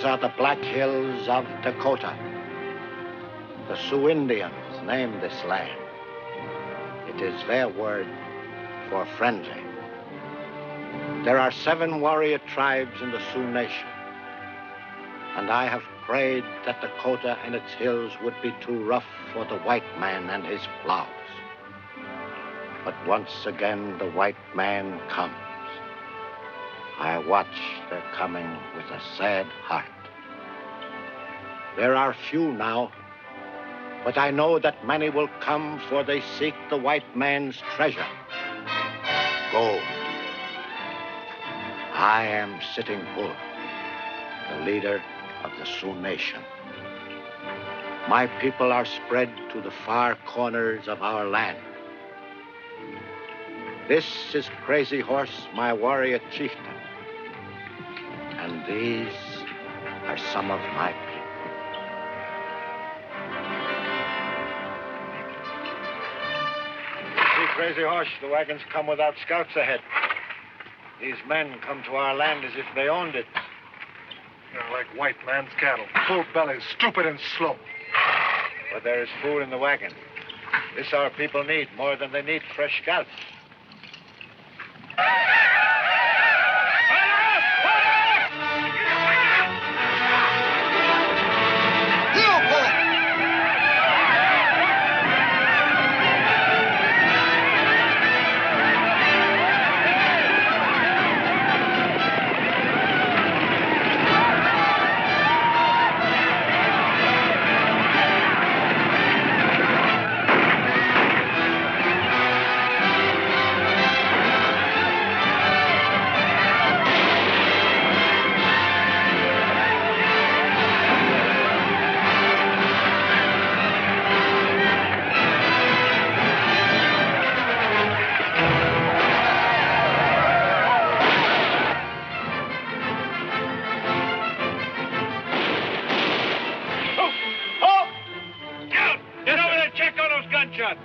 are the Black Hills of Dakota. The Sioux Indians named this land. It is their word for friendly. There are 7 warrior tribes in the Sioux Nation, and I have prayed that Dakota and its hills would be too rough for the white man and his plows. But once again, the white man comes. I watch their coming with a sad heart. There are few now, but I know that many will come, for they seek the white man's treasure, gold. I am Sitting Bull, the leader of the Sioux Nation. My people are spread to the far corners of our land. This is Crazy Horse, my warrior chieftain. And these are some of my people. See, Crazy Horse, the wagons come without scouts ahead. These men come to our land as if they owned it. They're like white man's cattle. Full bellies, stupid and slow. But there is food in the wagon. This our people need more than they need fresh scouts.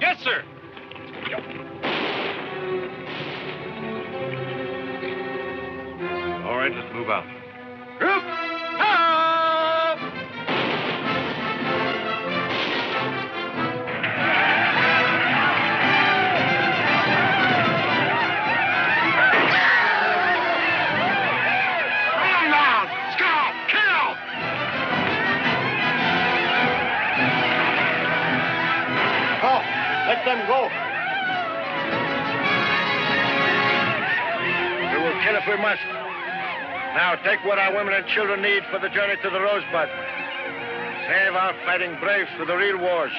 Yes, sir. All right, let's move out. Group, up! Run now! Scout! Kill! Oh, let them go. We will kill if we must. Now take what our women and children need for the journey to the Rosebud. Save our fighting braves for the real wars.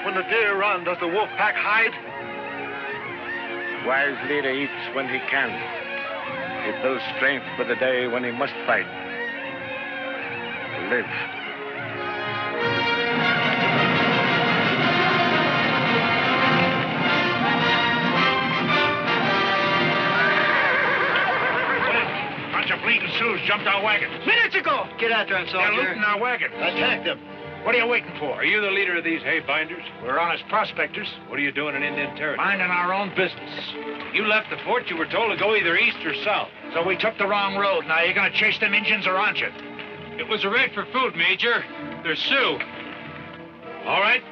When the deer run, does the wolf pack hide? Wise leader eats when he can. He builds strength for the day when he must fight. To live. Bunch of bleeding Sioux jumped our wagon. Minutes ago! Get after him, soldier. They're looting our wagon. Attack them. What are you waiting for? Are you the leader of these hay binders? We're honest prospectors. What are you doing in Indian territory? Minding our own business. You left the fort, you were told to go either east or south. So we took the wrong road. Now you're gonna chase them Indians or aren't you? It was a raid for food, Major. They're Sioux. All right.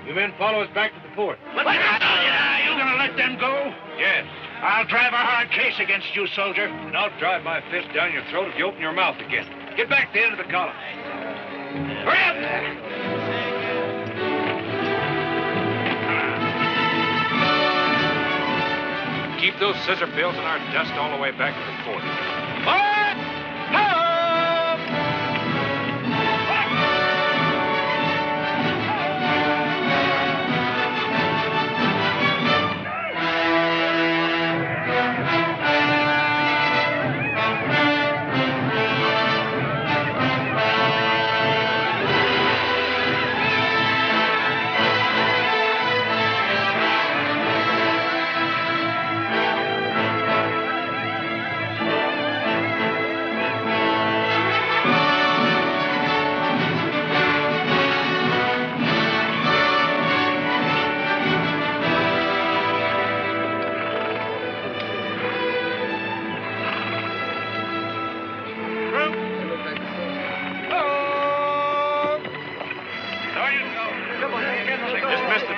You men follow us back to the fort. What? Yeah, you gonna let them go? Yes. I'll drive a hard case against you, soldier. And I'll drive my fist down your throat if you open your mouth again. Get back to the end of the column. Hurry up! Keep those scissor pills in our dust all the way back to the fort.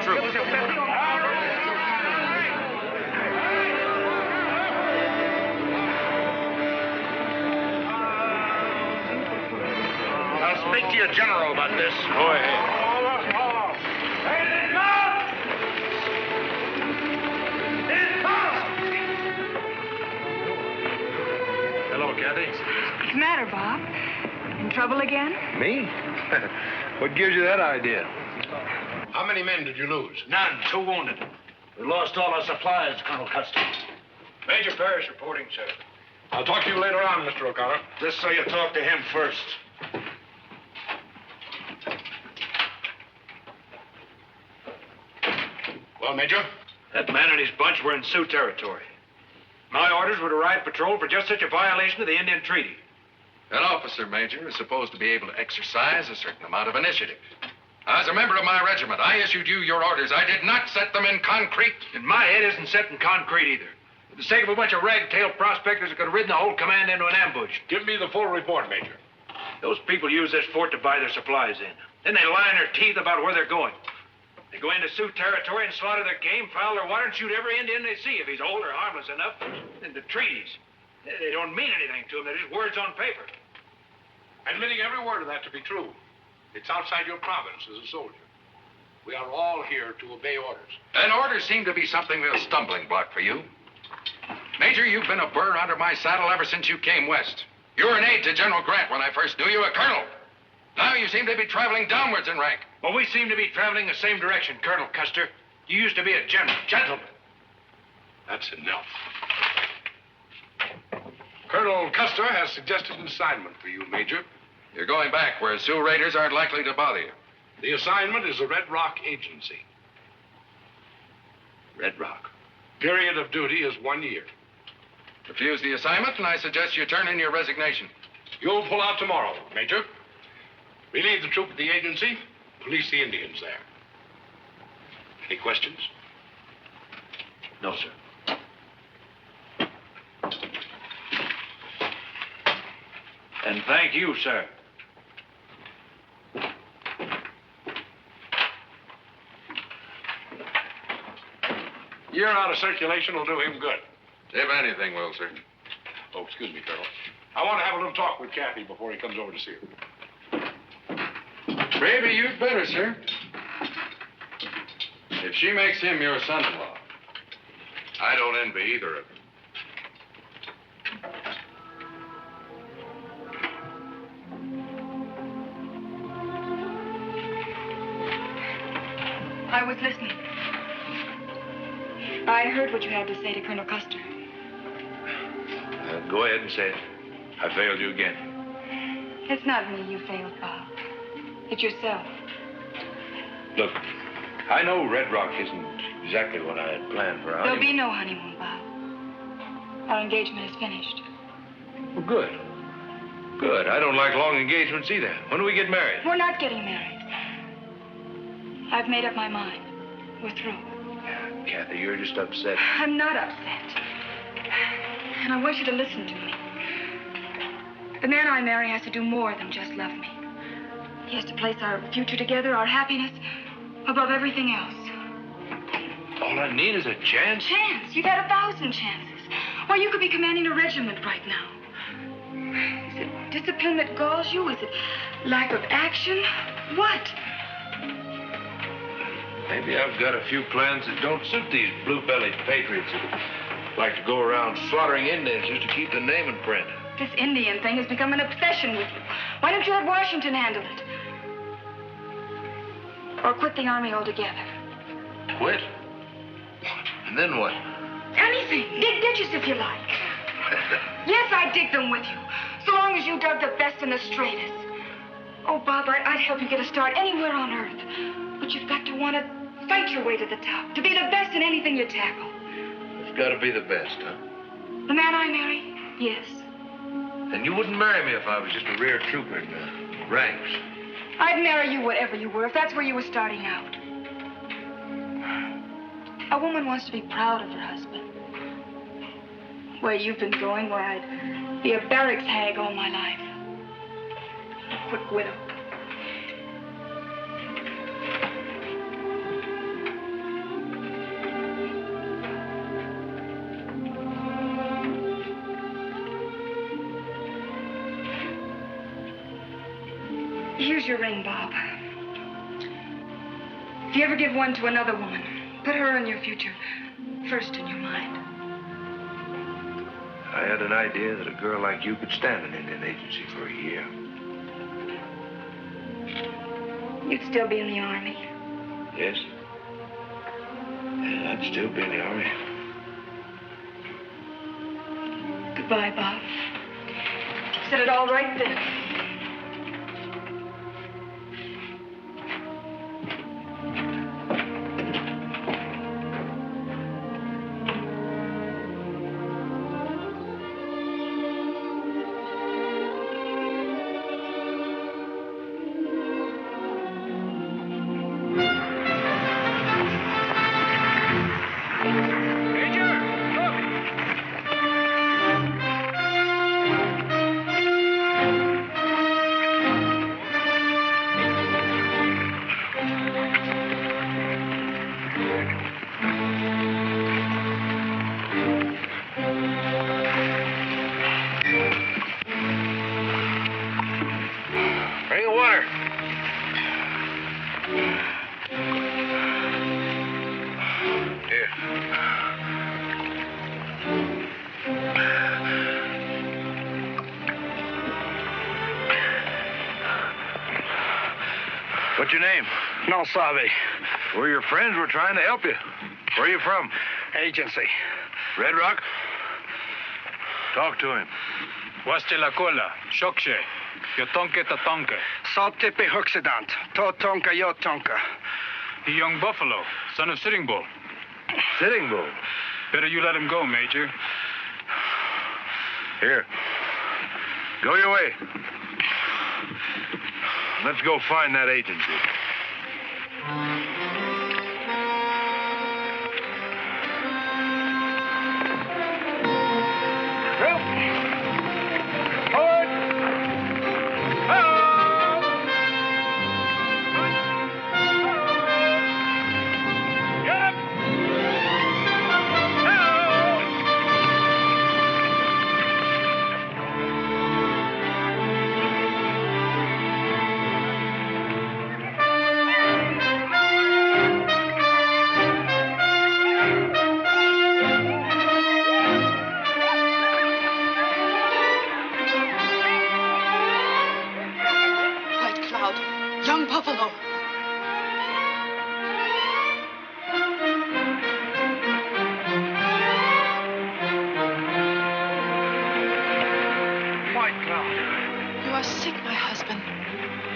troops. I'll speak to your general about this. Go ahead. Hello, Kathy. What's the matter, Bob? In trouble again? Me? What gives you that idea? How many men did you lose? None. 2 wounded. We lost all our supplies, Colonel Custer. Major Parrish reporting, sir. I'll talk to you later on, Mr. O'Connor. Just so you talk to him first. Well, Major? That man and his bunch were in Sioux territory. My orders were to ride patrol for just such a violation of the Indian Treaty. An officer, Major, is supposed to be able to exercise a certain amount of initiative. As a member of my regiment, I issued you your orders. I did not set them in concrete. And my head isn't set in concrete either. For the sake of a bunch of ragtail prospectors that could have ridden the whole command into an ambush. Give me the full report, Major. Those people use this fort to buy their supplies in. Then they lie in their teeth about where they're going. They go into Sioux territory and slaughter their game, foul their water, and shoot every Indian they see if he's old or harmless enough. And the treaties, they don't mean anything to them. They're just words on paper. Admitting every word of that to be true, it's outside your province as a soldier. We are all here to obey orders. And orders seem to be something of a stumbling block for you. Major, you've been a burr under my saddle ever since you came west. You were an aide to General Grant when I first knew you, a colonel. Now you seem to be traveling downwards in rank. Well, we seem to be traveling the same direction, Colonel Custer. You used to be a gentleman. That's enough. Colonel Custer has suggested an assignment for you, Major. You're going back where Sioux raiders aren't likely to bother you. The assignment is a Red Rock agency. Red Rock. Period of duty is 1 year. Refuse the assignment, and I suggest you turn in your resignation. You'll pull out tomorrow, Major. Relieve the troop at the agency, police the Indians there. Any questions? No, sir. And thank you, sir. Year out of circulation will do him good. If anything will, sir. Oh, excuse me, Colonel. I want to have a little talk with Kathy before he comes over to see her. Maybe you'd better, sir. If she makes him your son-in-law, I don't envy either of them. I was listening. I heard what you had to say to Colonel Custer. Go ahead and say it. I failed you again. It's not me you failed, Bob. It's yourself. Look, I know Red Rock isn't exactly what I had planned for our There'll be honeymoon. no honeymoon, Bob. Our engagement is finished. Well, good. Good. I don't like long engagements either. When do we get married? We're not getting married. I've made up my mind. We're through. Kathy, you're just upset. I'm not upset. And I want you to listen to me. The man I marry has to do more than just love me. He has to place our future together, our happiness, above everything else. All I need is a chance. Chance? You've had 1,000 chances. Why, you could be commanding a regiment right now. Is it discipline that galls you? Is it lack of action? What? Maybe I've got a few plans that don't suit these blue-bellied patriots that like to go around slaughtering Indians just to keep the name in print. This Indian thing has become an obsession with you. Why don't you let Washington handle it? Or quit the army altogether? Quit? And then what? Anything. Dig ditches if you like. Yes, I'd dig them with you. So long as you dug the best and the straightest. Oh, Bob, I'd help you get a start anywhere on earth. But you've got to want to fight your way to the top. To be the best in anything you tackle. It's got to be the best, huh? The man I marry? Yes. And you wouldn't marry me if I was just a rear trooper in the ranks. I'd marry you whatever you were, if that's where you were starting out. A woman wants to be proud of her husband. Where you've been going, where I'd be a barracks hag all my life. A quick widow. Here's your ring, Bob. If you ever give one to another woman, put her in your future first in your mind. I had an idea that a girl like you could stand an Indian agency for a year. You'd still be in the Army. Yes? Yeah, I'd still be in the Army. Goodbye, Bob. Said it all right then. What's your name? No sabe. We're your friends. We're trying to help you. Where are you from? Agency. Red Rock? Talk to him. Waste la cola, shokshe, yotonke tatonke. Saltipe huxidant, to tonka yo tonka. The young buffalo, son of Sitting Bull. Sitting Bull? Better you let him go, Major. Here. Go your way. Let's go find that agency.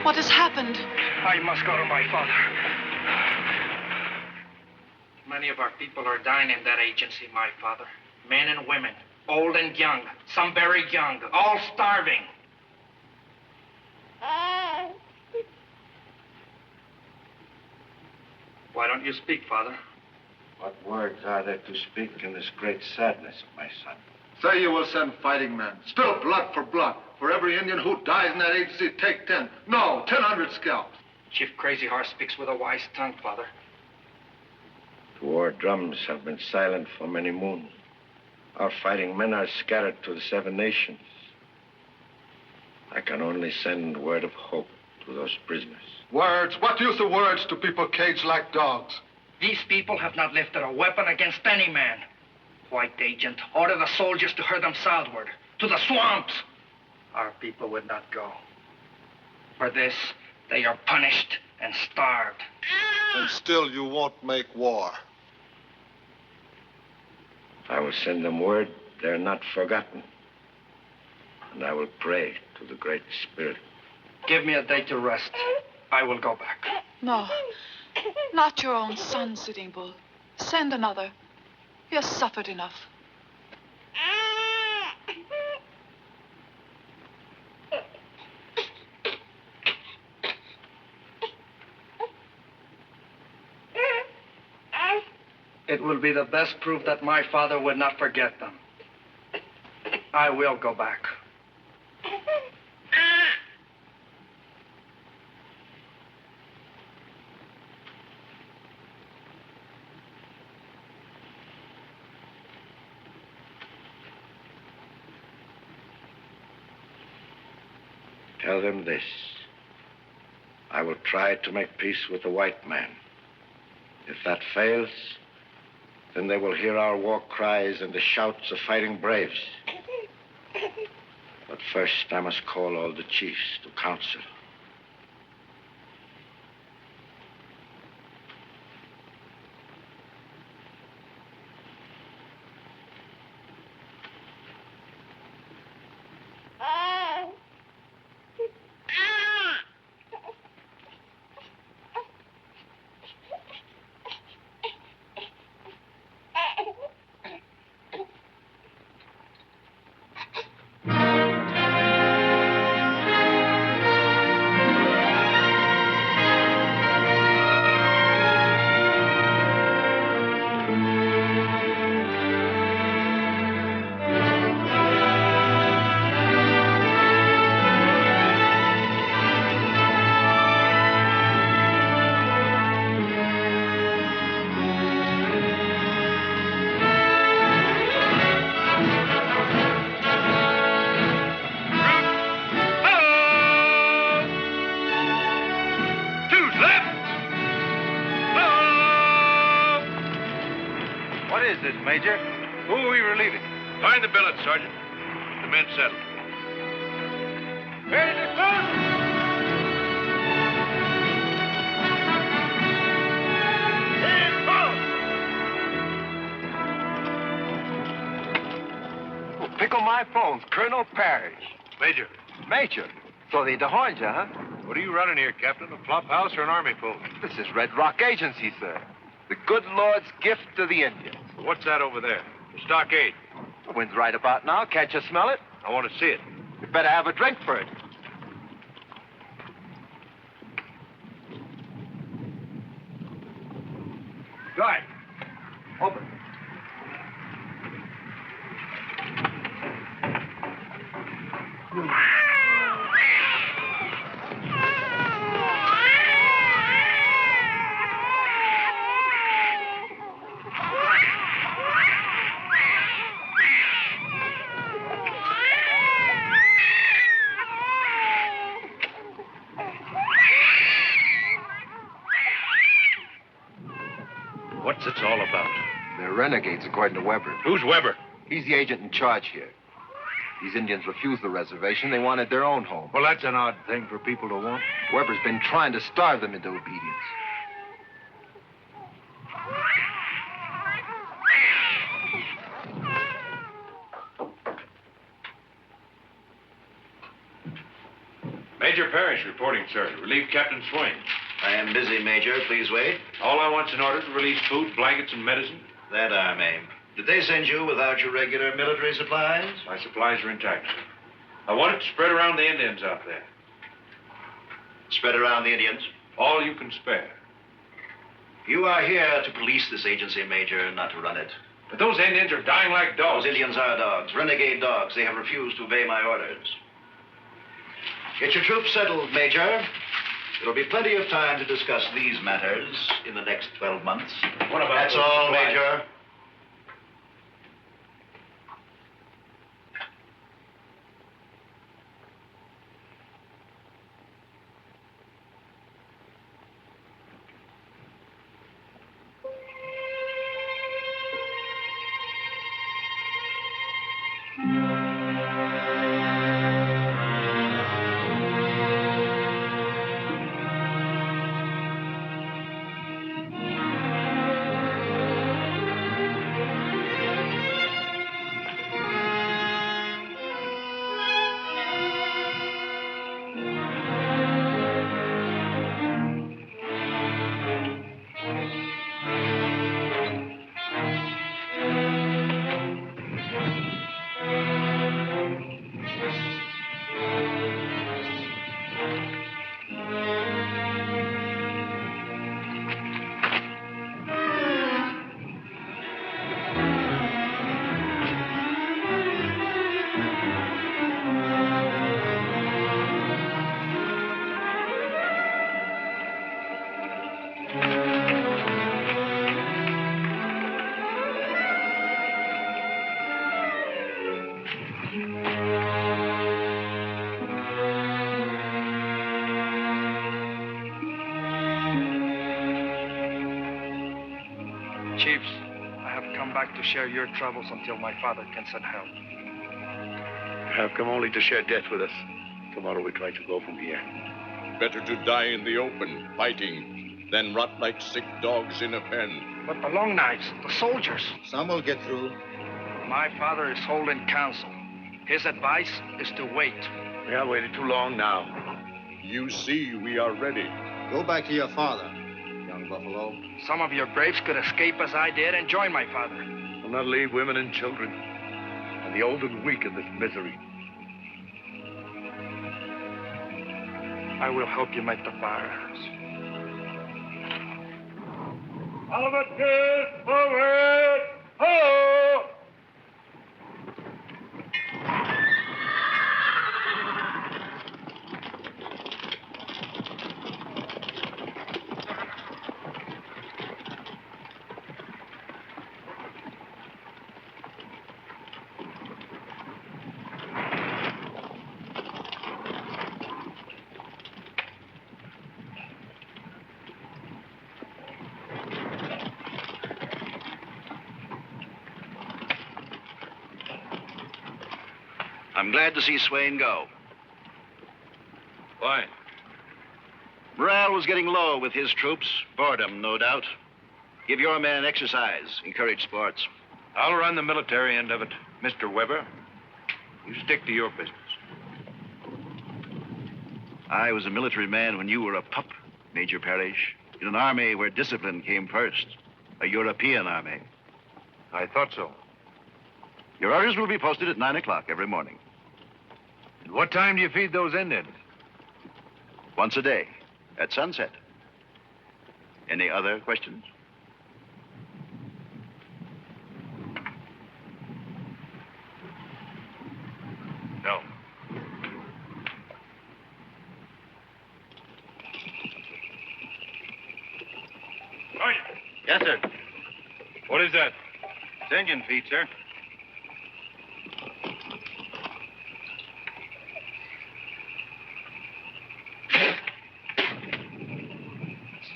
What has happened? I must go to my father. Many of our people are dying in that agency, my father. Men and women, old and young, some very young, all starving. Why don't you speak, Father? What words are there to speak in this great sadness, my son? Say you will send fighting men. Spill blood for blood. For every Indian who dies in that agency, take 10. No, 1,000 scalps. Chief Crazy Horse speaks with a wise tongue, Father. The war drums have been silent for many moons. Our fighting men are scattered to the 7 nations. I can only send word of hope to those prisoners. Words? What use of words to people caged like dogs? These people have not lifted a weapon against any man. White agent, order the soldiers to herd them southward, to the swamps. Our people would not go. For this, they are punished and starved. And still you won't make war. I will send them word they're not forgotten. And I will pray to the Great Spirit. Give me a day to rest. I will go back. No, not your own son, Sitting Bull. Send another. He has suffered enough. It will be the best proof that my father would not forget them. I will go back. Tell them this. tried to make peace with the white man. If that fails, then they will hear our war cries and the shouts of fighting braves. But first, I must call all the chiefs to council. Major. Who are we relieving? Find the billet, Sergeant. The men settled. Ready to close! Pickle my phones, Colonel Parrish. Major. Major? So they dehorned you, huh? What are you running here, Captain? A flop house or an army post? This is Red Rock Agency, sir. The good Lord's gift to the Indians. What's that over there? The stockade. The wind's right about now. Can't you smell it? I want to see it. You better have a drink for it. Guy, open. What's it all about? They're renegades, according to Weber. Who's Weber? He's the agent in charge here. These Indians refused the reservation. They wanted their own home. Well, that's an odd thing for people to want. Weber's been trying to starve them into obedience. Major Parrish reporting, sir. Relieve Captain Swain. I am busy, Major. Please wait. All I want's an order to release food, blankets, and medicine. That I may. Did they send you without your regular military supplies? My supplies are intact, sir. I want it spread around the Indians out there. Spread around the Indians? All you can spare. You are here to police this agency, Major, not to run it. But those Indians are dying like dogs. Those Indians are dogs, renegade dogs. They have refused to obey my orders. Get your troops settled, Major. There'll be plenty of time to discuss these matters in the next 12 months. What about That's those all, supplies? Major. Chiefs, I have come back to share your troubles until my father can send help. I've come only to share death with us. Tomorrow we try to go from here. Better to die in the open, fighting, than rot like sick dogs in a pen. But the Long Knives, the soldiers. Some will get through. My father is holding council. His advice is to wait. We have waited too long now. You see, we are ready. Go back to your father, young buffalo. Some of your braves could escape as I did and join my father. We'll not leave women and children, and the old and weak in this misery. I will help you make the fires. Volunteers, forward! Ho! I'm glad to see Swain go. Why? Morale was getting low with his troops. Boredom, no doubt. Give your men exercise. Encourage sports. I'll run the military end of it. Mr. Weber, you stick to your business. I was a military man when you were a pup, Major Parrish, in an army where discipline came first. A European army. I thought so. Your orders will be posted at 9 o'clock every morning. At what time do you feed those Indians? Once a day, at sunset. Any other questions? No. Yes, sir. What is that? It's engine feed, sir.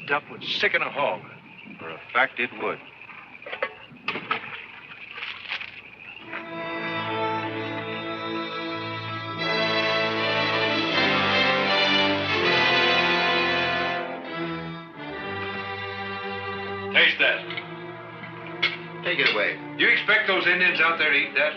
Stuff would sicken a hog. For a fact, it would. Taste that. Take it away. Do you expect those Indians out there to eat that?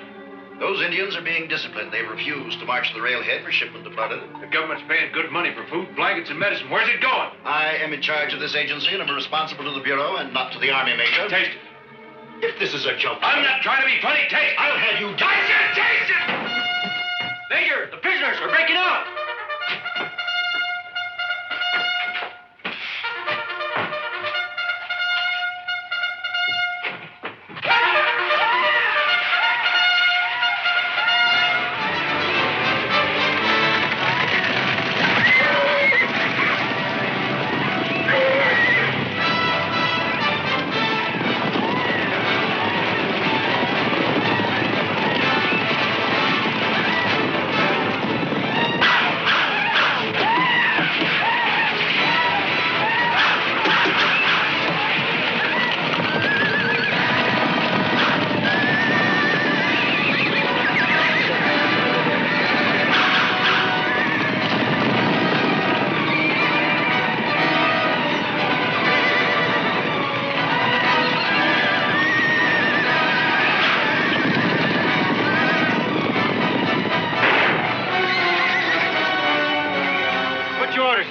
Those Indians are being disciplined. They refuse to march to the railhead for shipment to Browne. The government's paying good money for food, blankets, and medicine. Where's it going? I am in charge of this agency, and I'm responsible to the Bureau and not to the Army, Major. Taste it. If this is a joke... I'm not trying to be funny. Taste it. I'll have you... I said taste it! Major, the prisoners are breaking out.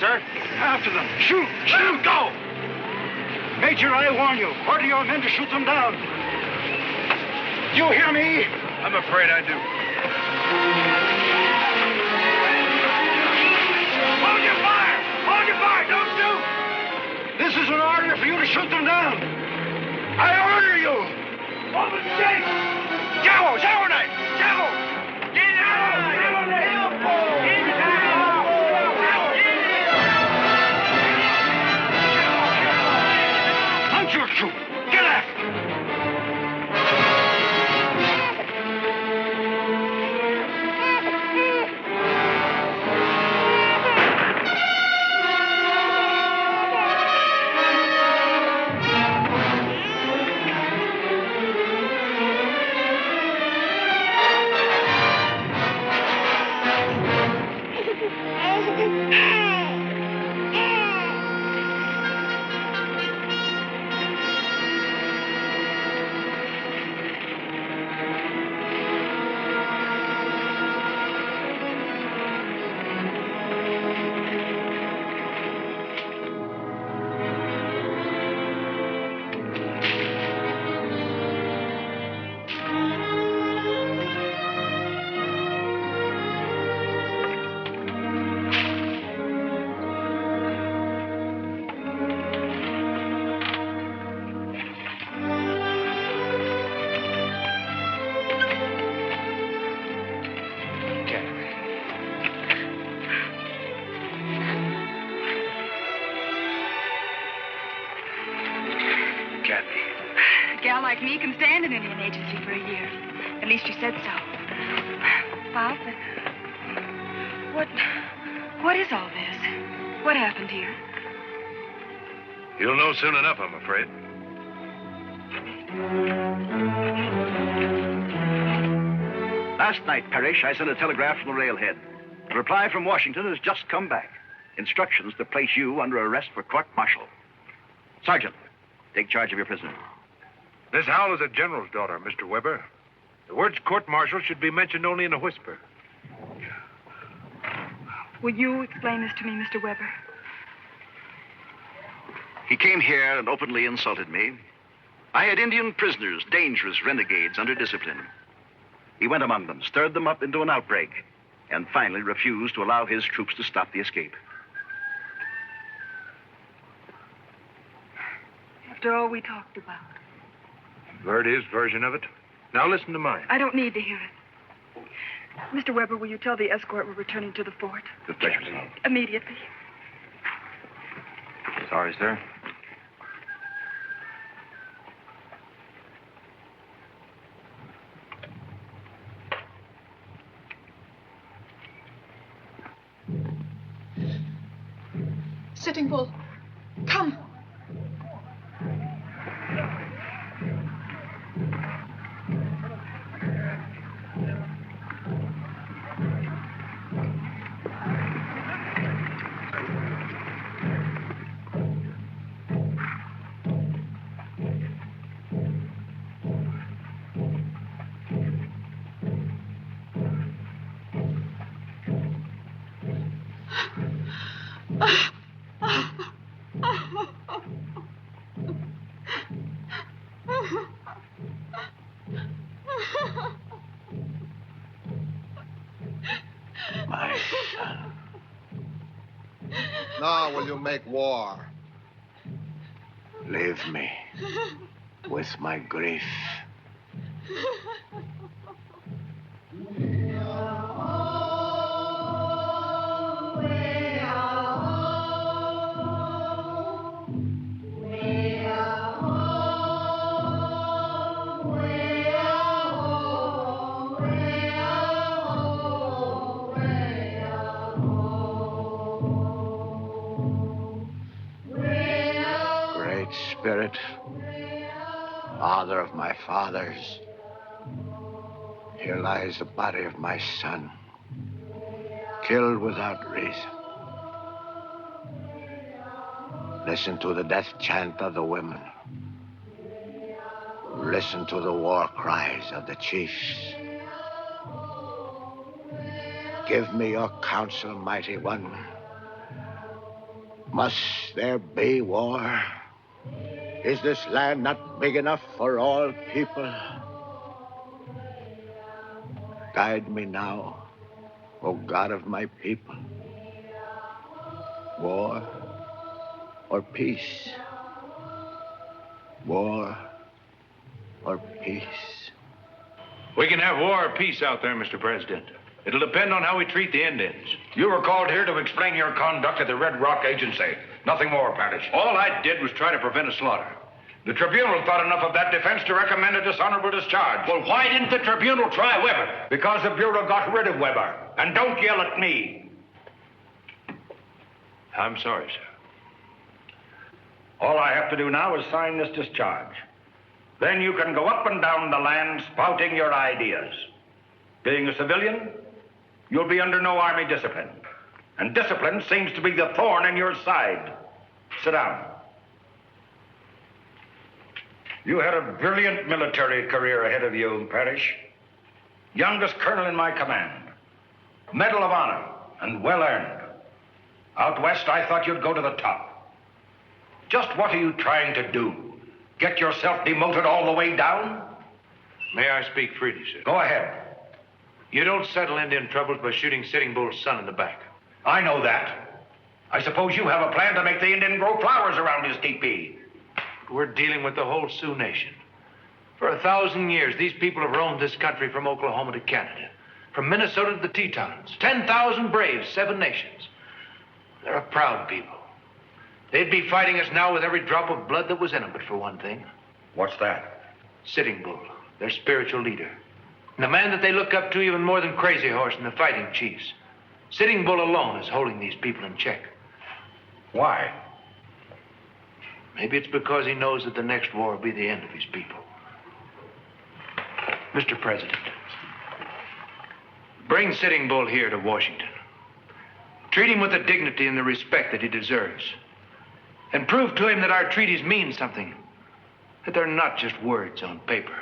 After them. Shoot! Shoot! Go! Major, I warn you. Order your men to shoot them down. You hear me? I'm afraid I do. Hold your fire! Hold your fire! Don't shoot! This is an order for you to shoot them down. I order you! Open chase! Javo! Javo knife! Javo! Get out! Javo knife! Your troop. Get after. gal like me can stand an Indian agency for a year. At least you said so. Bob, what is all this? What happened here? You'll know soon enough, I'm afraid. Last night, Parrish, I sent a telegraph from the railhead. A reply from Washington has just come back. Instructions to place you under arrest for court-martial. Sergeant, take charge of your prisoner. Miss Howell is a general's daughter, Mr. Weber. The words court-martial should be mentioned only in a whisper. Will you explain this to me, Mr. Weber? He came here and openly insulted me. I had Indian prisoners, dangerous renegades under discipline. He went among them, stirred them up into an outbreak, and finally refused to allow his troops to stop the escape. After all we talked about. You've heard his version of it. Now listen to mine. I don't need to hear it. Mr. Weber, will you tell the escort we're returning to the fort? With pleasure, sir. Immediately. Sorry, sir. Sitting Bull, come. My son. Now will you make war? Leave me with my grief. Spirit, father of my fathers, here lies the body of my son, killed without reason. Listen to the death chant of the women. Listen to the war cries of the chiefs. Give me your counsel, mighty one. Must there be war? Is this land not big enough for all people? Guide me now, O God of my people. War or peace? War or peace? We can have war or peace out there, Mr. President. It'll depend on how we treat the Indians. You were called here to explain your conduct at the Red Rock Agency. Nothing more, Parrish. All I did was try to prevent a slaughter. The tribunal thought enough of that defense to recommend a dishonorable discharge. Well, why didn't the tribunal try Weber? Because the Bureau got rid of Weber. And don't yell at me. I'm sorry, sir. All I have to do now is sign this discharge. Then you can go up and down the land spouting your ideas. Being a civilian, you'll be under no army discipline. And discipline seems to be the thorn in your side. Sit down. You had a brilliant military career ahead of you, Parrish. Youngest colonel in my command. Medal of Honor, and well earned. Out west, I thought you'd go to the top. Just what are you trying to do? Get yourself demoted all the way down? May I speak freely, sir? Go ahead. You don't settle Indian troubles by shooting Sitting Bull's son in the back. I know that. I suppose you have a plan to make the Indian grow flowers around his teepee. We're dealing with the whole Sioux nation. For 1,000 years, these people have roamed this country from Oklahoma to Canada, from Minnesota to the Tetons. 10,000 braves, 7 nations. They're a proud people. They'd be fighting us now with every drop of blood that was in them, but for one thing. What's that? Sitting Bull, their spiritual leader. And the man that they look up to even more than Crazy Horse and the fighting chiefs. Sitting Bull alone is holding these people in check. Why? Maybe it's because he knows that the next war will be the end of his people. Mr. President, bring Sitting Bull here to Washington. Treat him with the dignity and the respect that he deserves. And prove to him that our treaties mean something. That they're not just words on paper.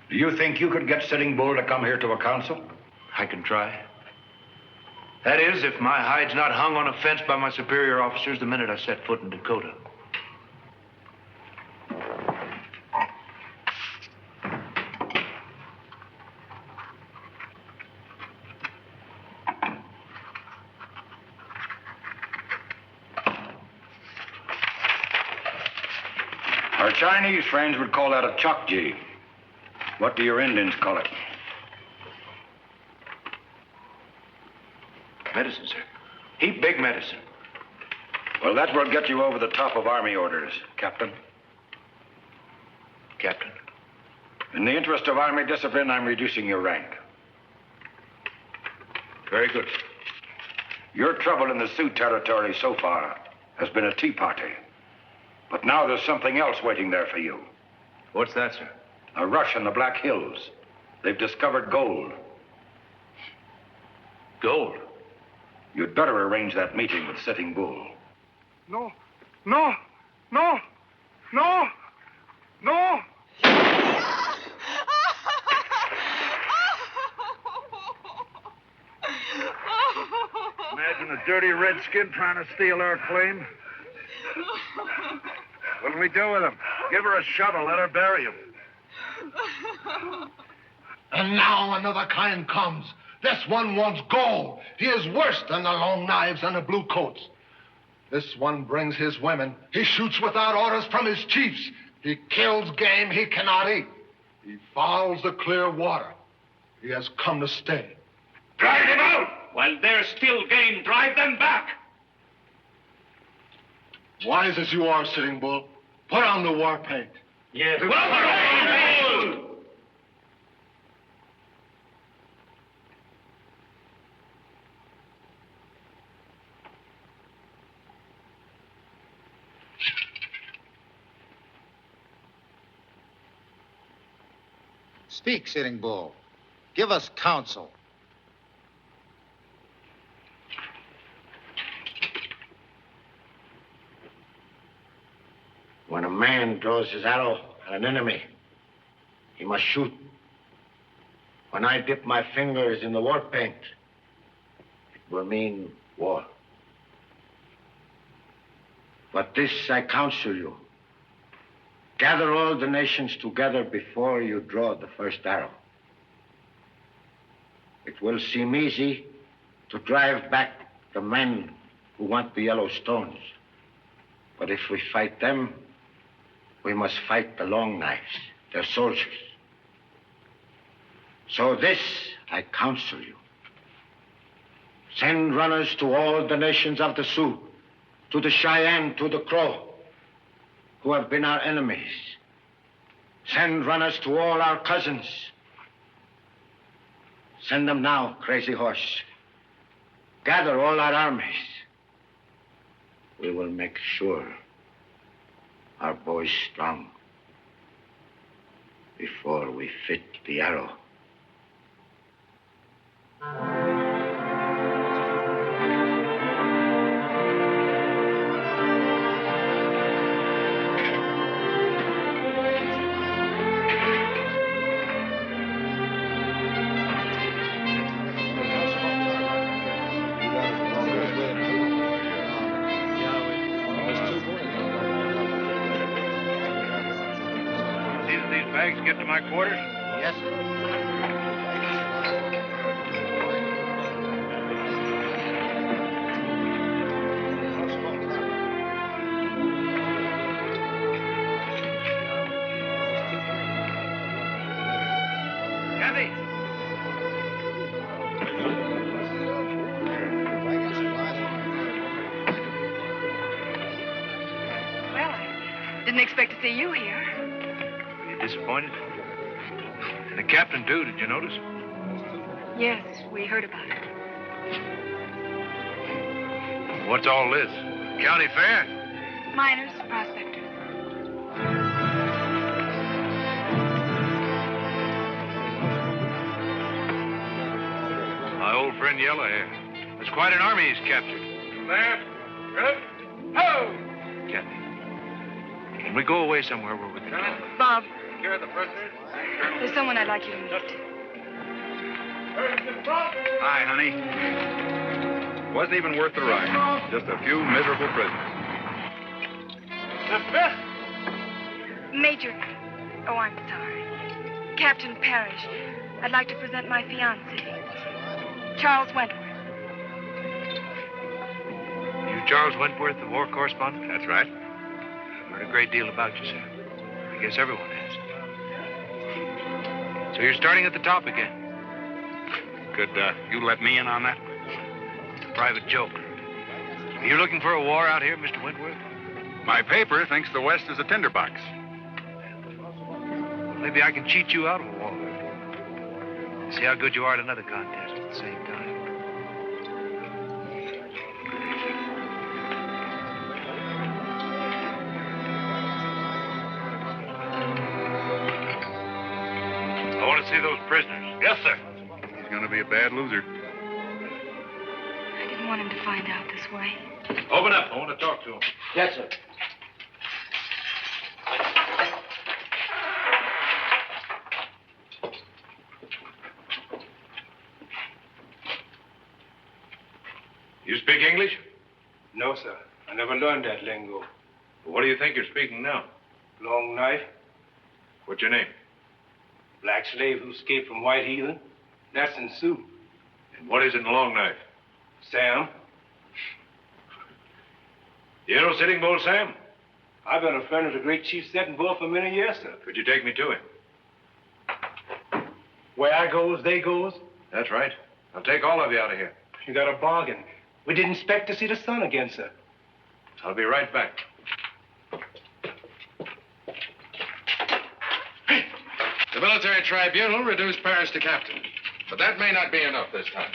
Do you think you could get Sitting Bull to come here to a council? I can try. That is, if my hide's not hung on a fence by my superior officers the minute I set foot in Dakota. Our Chinese friends would call that a chokji. What do your Indians call it? Medicine, sir. Heap big medicine. Well, that will get you over the top of Army orders, Captain. Captain? In the interest of Army discipline, I'm reducing your rank. Very good. Your trouble in the Sioux territory so far has been a tea party. But now there's something else waiting there for you. What's that, sir? A rush in the Black Hills. They've discovered gold. Gold? You'd better arrange that meeting with Sitting Bull. No, no, no, no, no. Imagine a dirty redskin trying to steal our claim. What'll we do with him? Give her a shovel, let her bury him. And now another kind comes. This one wants gold. He is worse than the long knives and the blue coats. This one brings his women. He shoots without orders from his chiefs. He kills game he cannot eat. He fouls the clear water. He has come to stay. Drive them out! While there's still game, drive them back! Wise as you are, Sitting Bull, put on the war paint. Yes. Speak, Sitting Bull. Give us counsel. When a man draws his arrow at an enemy, he must shoot. When I dip my fingers in the war paint, it will mean war. But this I counsel you. Gather all the nations together before you draw the first arrow. It will seem easy to drive back the men who want the yellow stones. But if we fight them, we must fight the long knives, their soldiers. So this I counsel you. Send runners to all the nations of the Sioux, to the Cheyenne, to the Crow, who have been our enemies. Send runners to all our cousins. Send them now, Crazy Horse. Gather all our armies. We will make sure our boys strong before we fit the arrow. Get to my quarters? Yes, sir. Kathy! Well, I didn't expect to see you here. You disappointed? And the captain, too, did you notice? Yes, we heard about it. What's all this? County fair? Miners, prospectors. My old friend Yellowhair. There's quite an army he's captured. Left, good, ho! Captain, can we go away somewhere where we can talk? Bob, Here are the prisoners. there's someone I'd like you to meet. Hi, honey. Wasn't even worth the ride. Just a few miserable prisoners. Major. Oh, I'm sorry. Captain Parrish. I'd like to present my fiancé, Charles Wentworth. You Charles Wentworth, the war correspondent? That's right. I've heard a great deal about you, sir. I guess everyone has. So you're starting at the top again. Could you let me in on that? It's a private joke. Are you looking for a war out here, Mr. Wentworth? My paper thinks the West is a tinderbox. Maybe I can cheat you out of a war. See how good you are at another contest at the same time. I want to see those prisoners. Yes, sir. He's going to be a bad loser. I didn't want him to find out this way. Open up. I want to talk to him. Yes, sir. You speak English? No, sir. I never learned that lingo. Well, what do you think you're speaking now? Long knife, What's your name? black slave who escaped from white heathen. That's in Sioux. And what is in the long knife? Sam, You know Sitting Bull Sam? I've been a friend of the great Chief Sitting Bull for many years, sir. Could you take me to him? Where I goes, they goes. That's right. I'll take all of you out of here. You got a bargain. We didn't expect to see the sun again, sir. I'll be right back. The military tribunal reduced Paris to captain. But that may not be enough this time.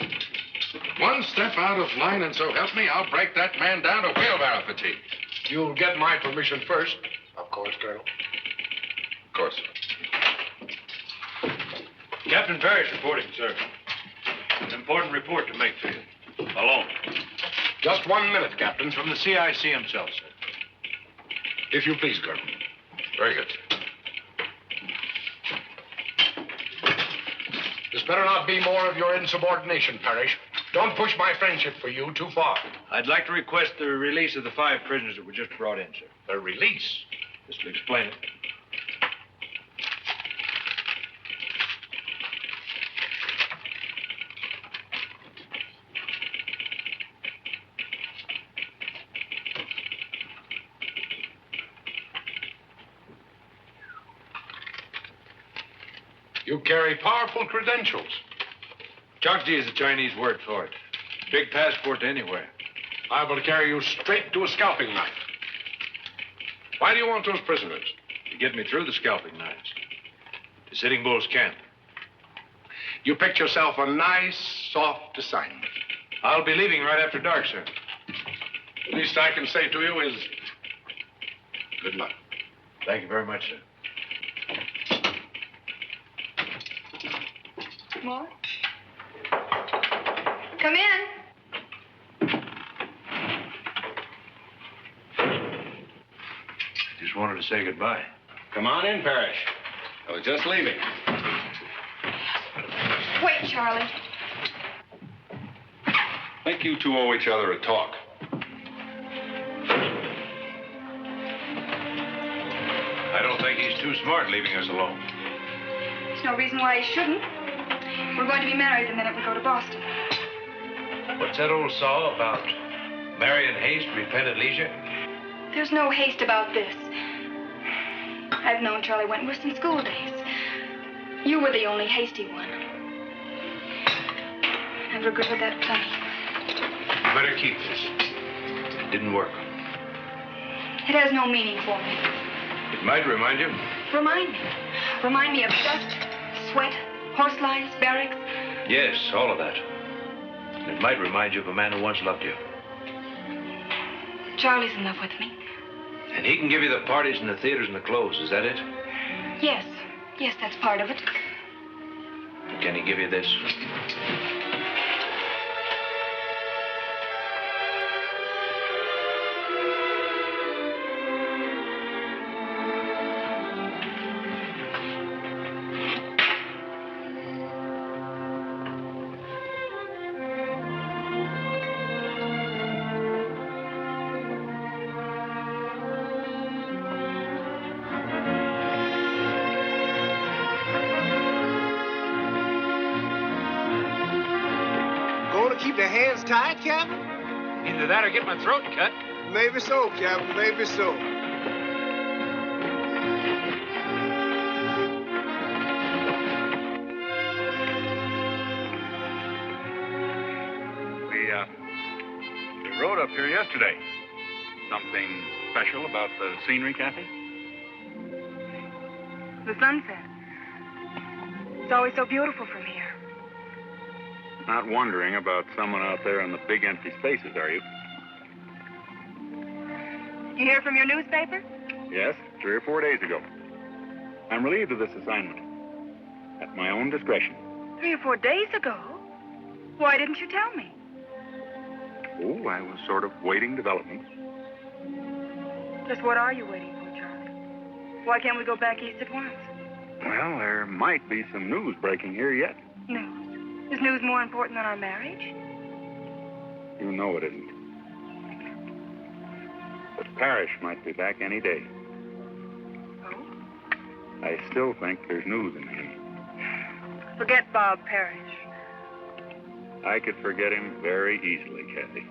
One step out of line, and so help me, I'll break that man down to wheelbarrow fatigue. You'll get my permission first. Of course, Colonel. Of course. Captain Parrish reporting, sir. An important report to make to you. Alone. Just 1 minute, Captain. From the CIC himself, sir. If you please, Colonel. Very good. This better not be more of your insubordination, Parrish. Don't push my friendship for you too far. I'd like to request the release of the 5 prisoners that were just brought in, sir. The release? Just to explain it. You carry powerful credentials. Chokji is a Chinese word for it. Big passport to anywhere. I will carry you straight to a scalping knife. Why do you want those prisoners? To get me through the scalping knives. To Sitting Bull's camp. You picked yourself a nice, soft assignment. I'll be leaving right after dark, sir. The least I can say to you is good luck. Thank you very much, sir. More? Come in. Just wanted to say goodbye. Come on in, Parrish. I was just leaving. Wait, Charlie. I think you two owe each other a talk. I don't think he's too smart leaving us alone. There's no reason why he shouldn't. We're going to be married the minute we go to Boston. What's that old saw about marry in haste, repent at leisure? There's no haste about this. I've known Charlie Wentworth since school days. You were the only hasty one. I've regretted that plenty. You better keep this. It didn't work. It has no meaning for me. It might remind you Remind me. Remind me of dust, sweat, horse lines, barracks. Yes, all of that. And it might remind you of a man who once loved you. Charlie's in love with me. And he can give you the parties and the theaters and the clothes, is that it? Yes. Yes, that's part of it. Can he give you this? Keep the hands tied, Captain? Either that or get my throat cut. Maybe so, Captain. Maybe so. We rode up here yesterday. Something special about the scenery, Kathy? The sunset. It's always so beautiful from here. Not wondering about someone out there in the big empty spaces, are you? You hear from your newspaper? Yes, 3 or 4 days ago. I'm relieved of this assignment. At my own discretion. 3 or 4 days ago? Why didn't you tell me? Oh, I was sort of waiting developments. Just what are you waiting for, Charlie? Why can't we go back east at once? Well, there might be some news breaking here yet. No. Is news more important than our marriage? You know it isn't. But Parrish might be back any day. Oh? I still think there's news in him. Forget Bob Parrish. I could forget him very easily, Kathy.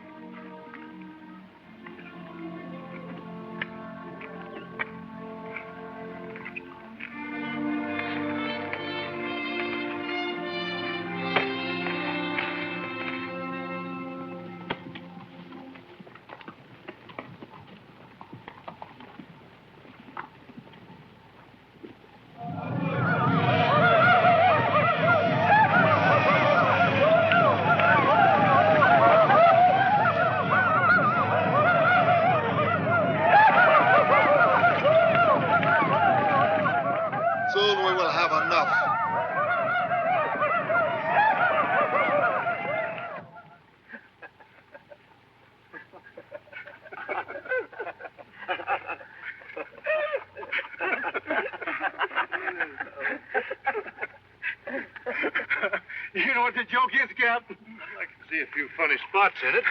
You know what the joke is, Captain? I can see a few funny spots in it.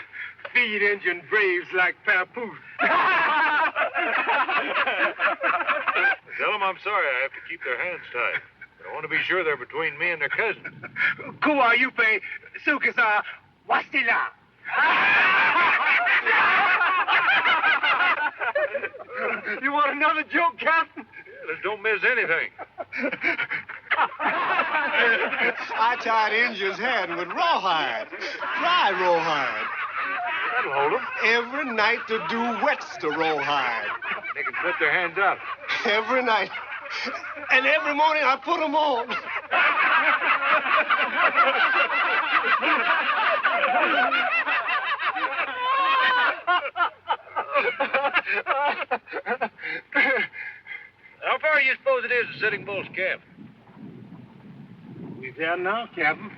Feed Indian braves like papoose. Tell them I'm sorry I have to keep their hands tied. But I want to be sure they're between me and their cousin. Kuwa yupe sukisa wastila. You want another joke, Captain? Yeah, just don't miss anything. I tied Injun's hand with rawhide. Dry rawhide. That'll hold them. Every night to do wets to rawhide. They can put their hands up. Every night. And every morning I put them on. How far do you suppose it is to Sitting Bull's camp? We there now, Captain.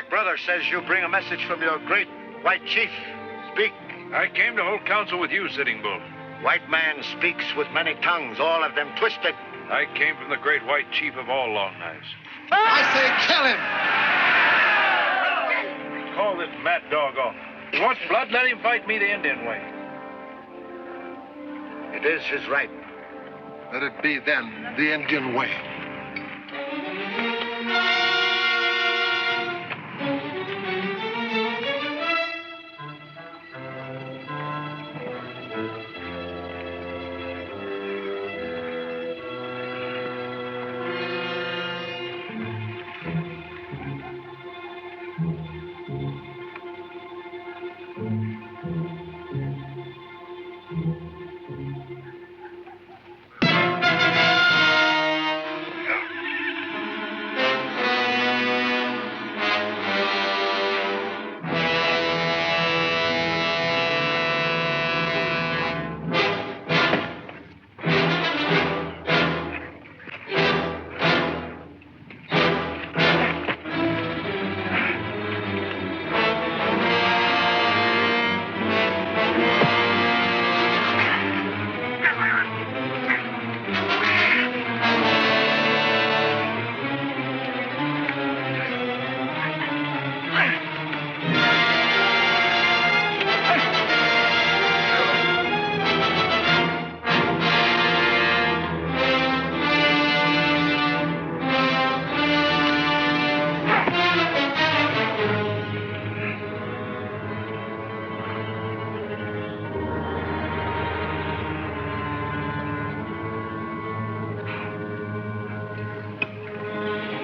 Brother says you bring a message from your great white chief. Speak. I came to hold counsel with you, Sitting Bull. White man speaks with many tongues, all of them twisted. I came from the great white chief of all Long Knives. I say kill him! Call this mad dog off. He wants blood, let him fight me the Indian way. It is his right. Let it be then the Indian way.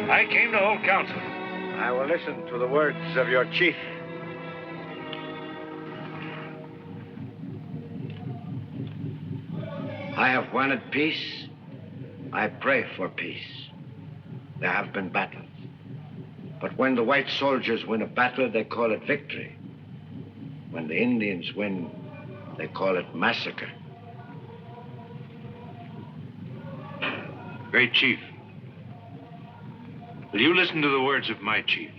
I came to hold counsel. I will listen to the words of your chief. I have wanted peace. I pray for peace. There have been battles. But when the white soldiers win a battle, they call it victory. When the Indians win, they call it massacre. Great chief, will you listen to the words of my chief?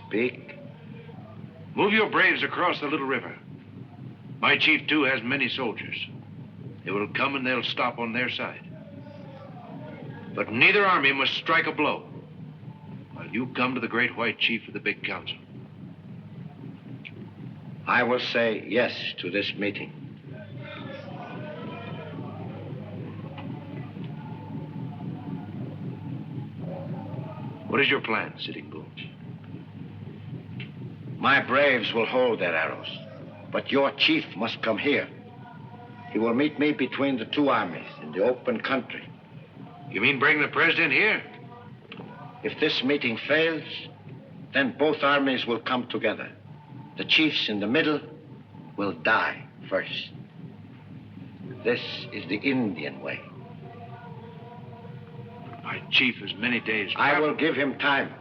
Speak. Move your braves across the little river. My chief, too, has many soldiers. They will come and they'll stop on their side. But neither army must strike a blow while you come to the great white chief of the big council. I will say yes to this meeting. What is your plan, Sitting Bull? My braves will hold their arrows, but your chief must come here. He will meet me between the two armies in the open country. You mean bring the president here? If this meeting fails, then both armies will come together. The chiefs in the middle will die first. This is the Indian way. My chief has many days. I will give him time.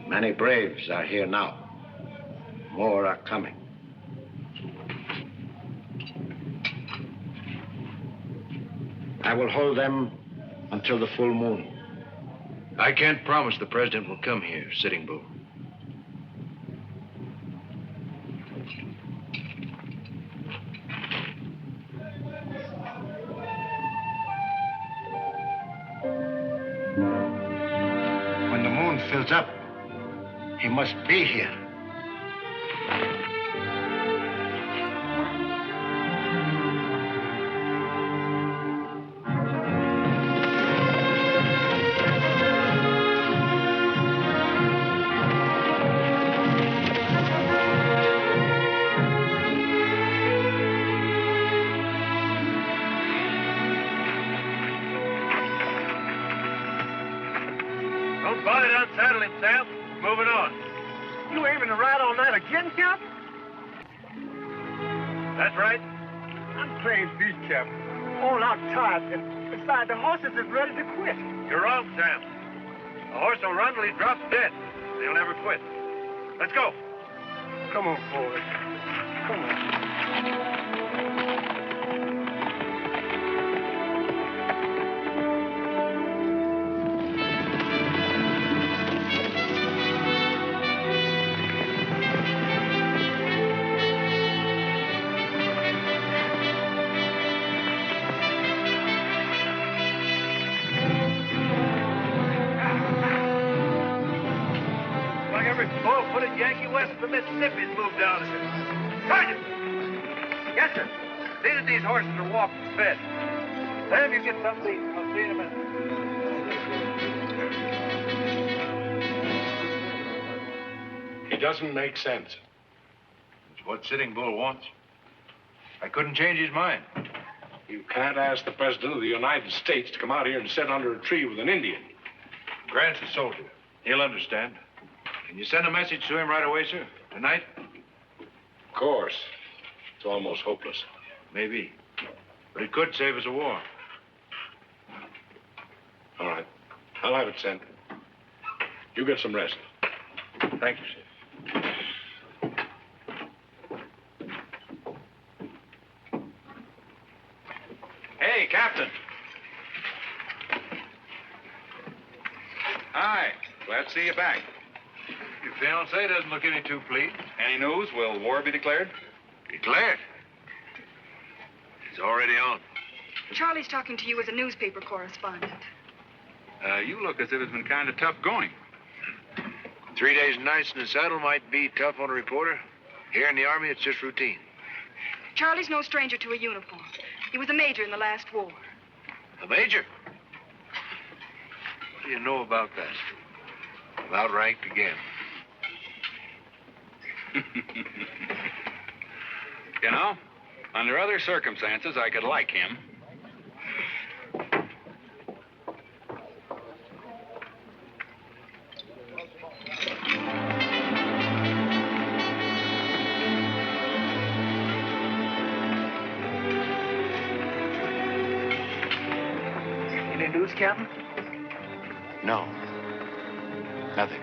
Many braves are here now. More are coming. I will hold them until the full moon. I can't promise the president will come here, Sitting Bull. When the moon fills up, he must be here. Don't bother to unsaddle him, Sam. Moving on. You aiming to ride all night again, Cap? That's right. I'm playing beat, Cap. All out tired, and besides, the horses is ready to quit. You're wrong, Sam. A horse will run till he drops dead. He'll never quit. Let's go. Come on, boys. Come on. Yankee west of the Mississippi's moved down here. Sergeant! Yes, sir. See that these horses are walking fed. Sam, you get something to eat. I'll see you in a minute. It doesn't make sense. It's what Sitting Bull wants. I couldn't change his mind. You can't ask the President of the United States to come out here and sit under a tree with an Indian. Grant's a soldier. He'll understand. Can you send a message to him right away, sir? Tonight? Of course. It's almost hopeless. Maybe. But it could save us a war. All right. I'll have it sent. You get some rest. Thank you, sir. Hey, Captain. Hi. Glad to see you back. Your fiancé doesn't look any too pleased. Any news? Will war be declared? Declared. It's already on. Charlie's talking to you as a newspaper correspondent. You look as if it's been kind of tough going. 3 days and nights in the saddle might be tough on a reporter. Here in the Army, it's just routine. Charlie's no stranger to a uniform. He was a major in the last war. A major? What do you know about that? I'm outranked again. You know, under other circumstances, I could like him. Any news, Captain? No. Nothing.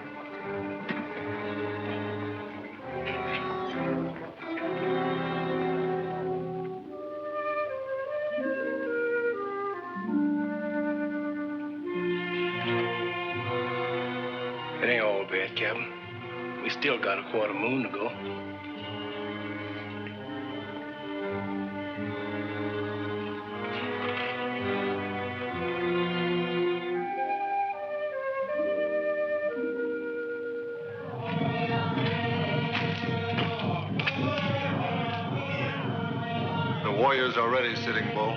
It ain't all bad, Captain. We still got a quarter moon to go. The warriors are ready, Sitting Bull.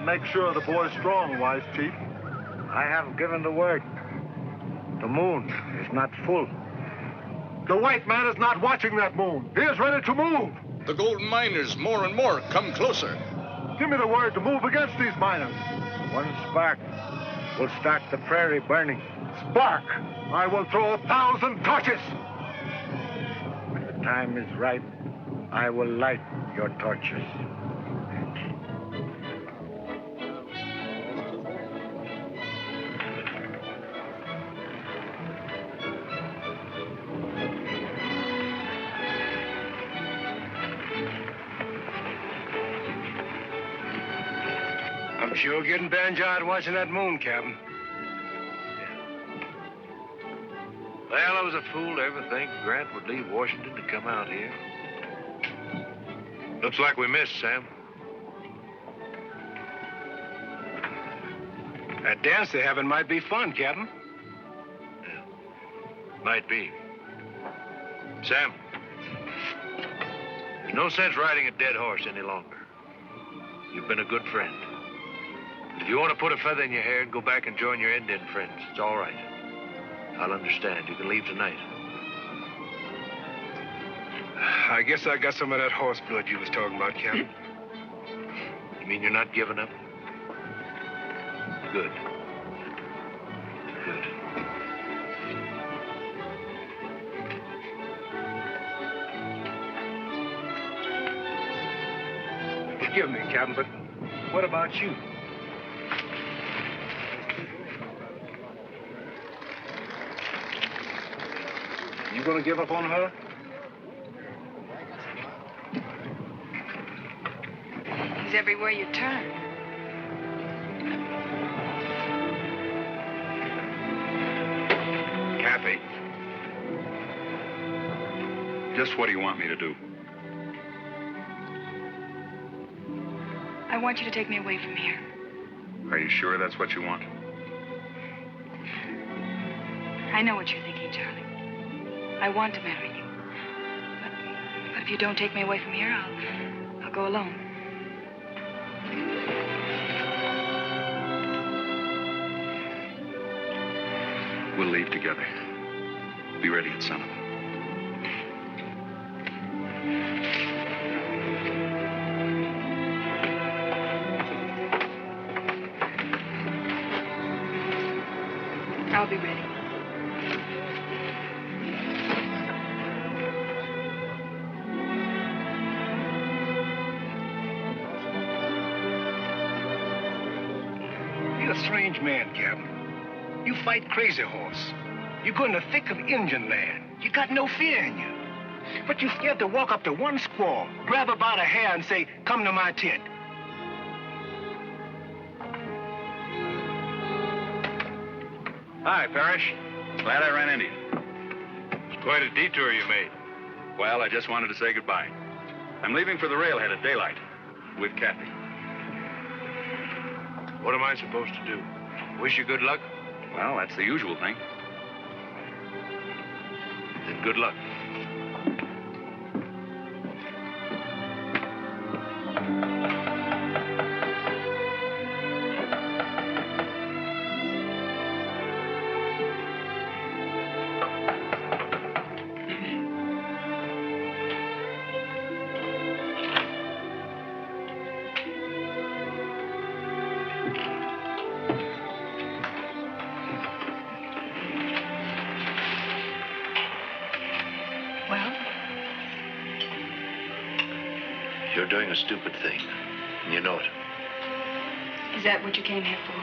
Make sure the boy's strong, wise chief. I have given the word. The moon is not full. The white man is not watching that moon. He is ready to move. The gold miners, more and more, come closer. Give me the word to move against these miners. One spark will start the prairie burning. Spark! I will throw 1,000 torches. When the time is right, I will light your torches. I'm sure getting banjard watching that moon, Captain. Well, I was a fool to ever think Grant would leave Washington to come out here. Looks like we missed, Sam. That dance they're having might be fun, Captain. Might be. Sam, there's no sense riding a dead horse any longer. You've been a good friend. If you want to put a feather in your hair and go back and join your Indian friends, it's all right. I'll understand. You can leave tonight. I guess I got some of that horse blood you was talking about, Captain. You mean you're not giving up? Good. Good. Forgive me, Captain, but what about you? You gonna give up on her? He's everywhere you turn. Kathy. Just what do you want me to do? I want you to take me away from here. Are you sure that's what you want? I know what you're thinking, Charlie. I want to marry you. But if you don't take me away from here, I'll go alone. We'll leave together. Be ready at sunup. I'll be ready. You're a strange man, Captain. You fight crazy horse. You go in the thick of Indian land. You got no fear in you. But you're scared to walk up to one squaw, grab her by the hair and say, "Come to my tent." Hi, Parrish. Glad I ran into you. It's quite a detour you made. Well, I just wanted to say goodbye. I'm leaving for the railhead at daylight with Kathy. What am I supposed to do? Wish you good luck? Well, that's the usual thing. Then good luck. You're doing a stupid thing, and you know it. Is that what you came here for?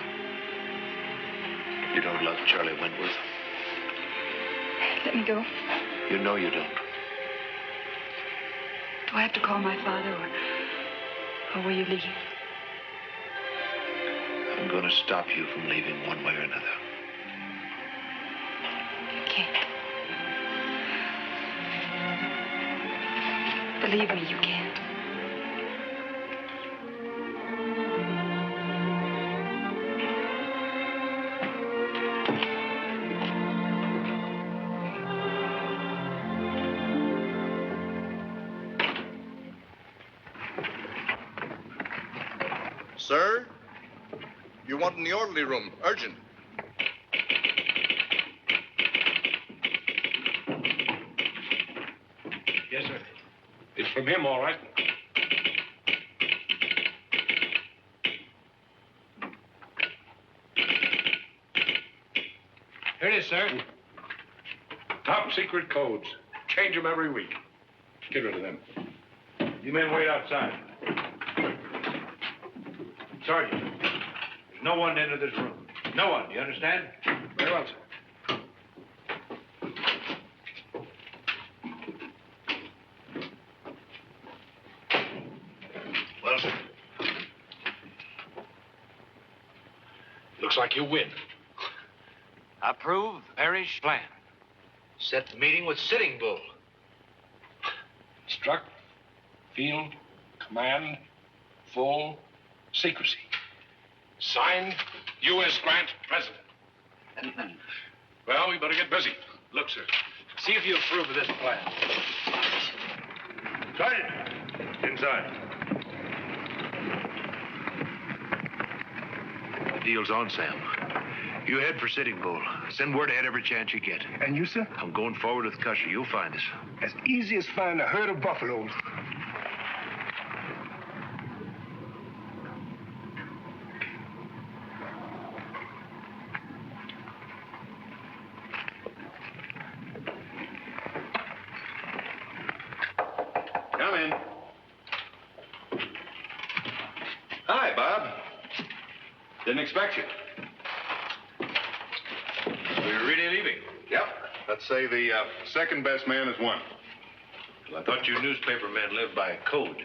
You don't love Charlie Wentworth. Let me go. You know you don't. Do I have to call my father, or will you leave? I'm going to stop you from leaving one way or another. You can't. Believe me, you can't. Sir, you want in the orderly room, urgent. Yes, sir. It's from him, all right. Here it is, sir. Top secret codes. Change them every week. Get rid of them. You men wait outside. Sergeant, there's no one into this room. No one, you understand? Very well, sir. Well, sir. Looks like you win. Approve parish plan. Set the meeting with Sitting Bull. Struck, field, command, full secrecy. Signed, U.S. Grant, President. Well, we better get busy. Look, sir, see if you approve of this plan. Sergeant, inside. The deal's on, Sam. You head for Sitting Bull. Send word ahead every chance you get. And you, sir? I'm going forward with Custer. You'll find us. As easy as finding a herd of buffaloes. Come in. Didn't expect you. We're really leaving? Yep. Let's say the second best man is one. Well, I thought you newspaper men lived by a code.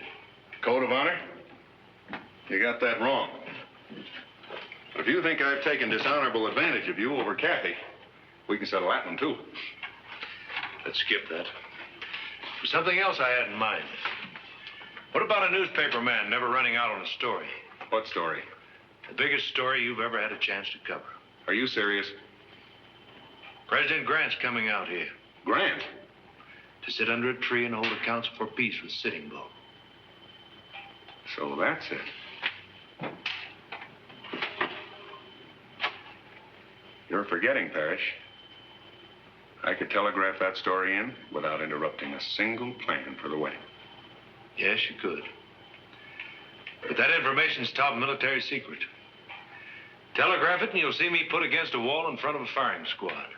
Code of honor? You got that wrong. If you think I've taken dishonorable advantage of you over Kathy, we can settle that one, too. Let's skip that. There's something else I had in mind. What about a newspaper man never running out on a story? What story? The biggest story you've ever had a chance to cover. Are you serious? President Grant's coming out here. Grant? To sit under a tree and hold a council for peace with Sitting Bull. So that's it. You're forgetting, Parrish. I could telegraph that story in without interrupting a single plan for the wedding. Yes, you could. But that information's top military secret. Telegraph it and you'll see me put against a wall in front of a firing squad.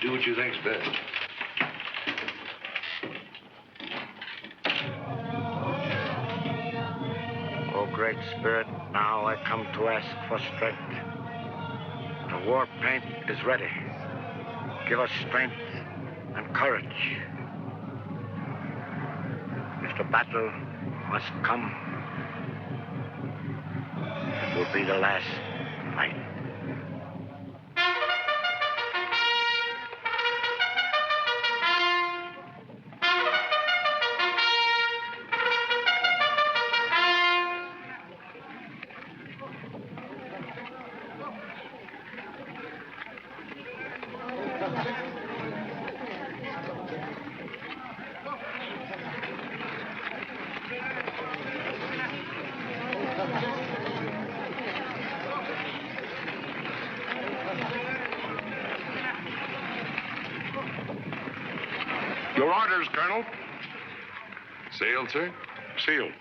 You do what you think's best. O Great Spirit, now I come to ask for strength. The war paint is ready. Give us strength and courage. If the battle must come, it will be the last fight. Your orders, Colonel. Sealed, sir? Sealed.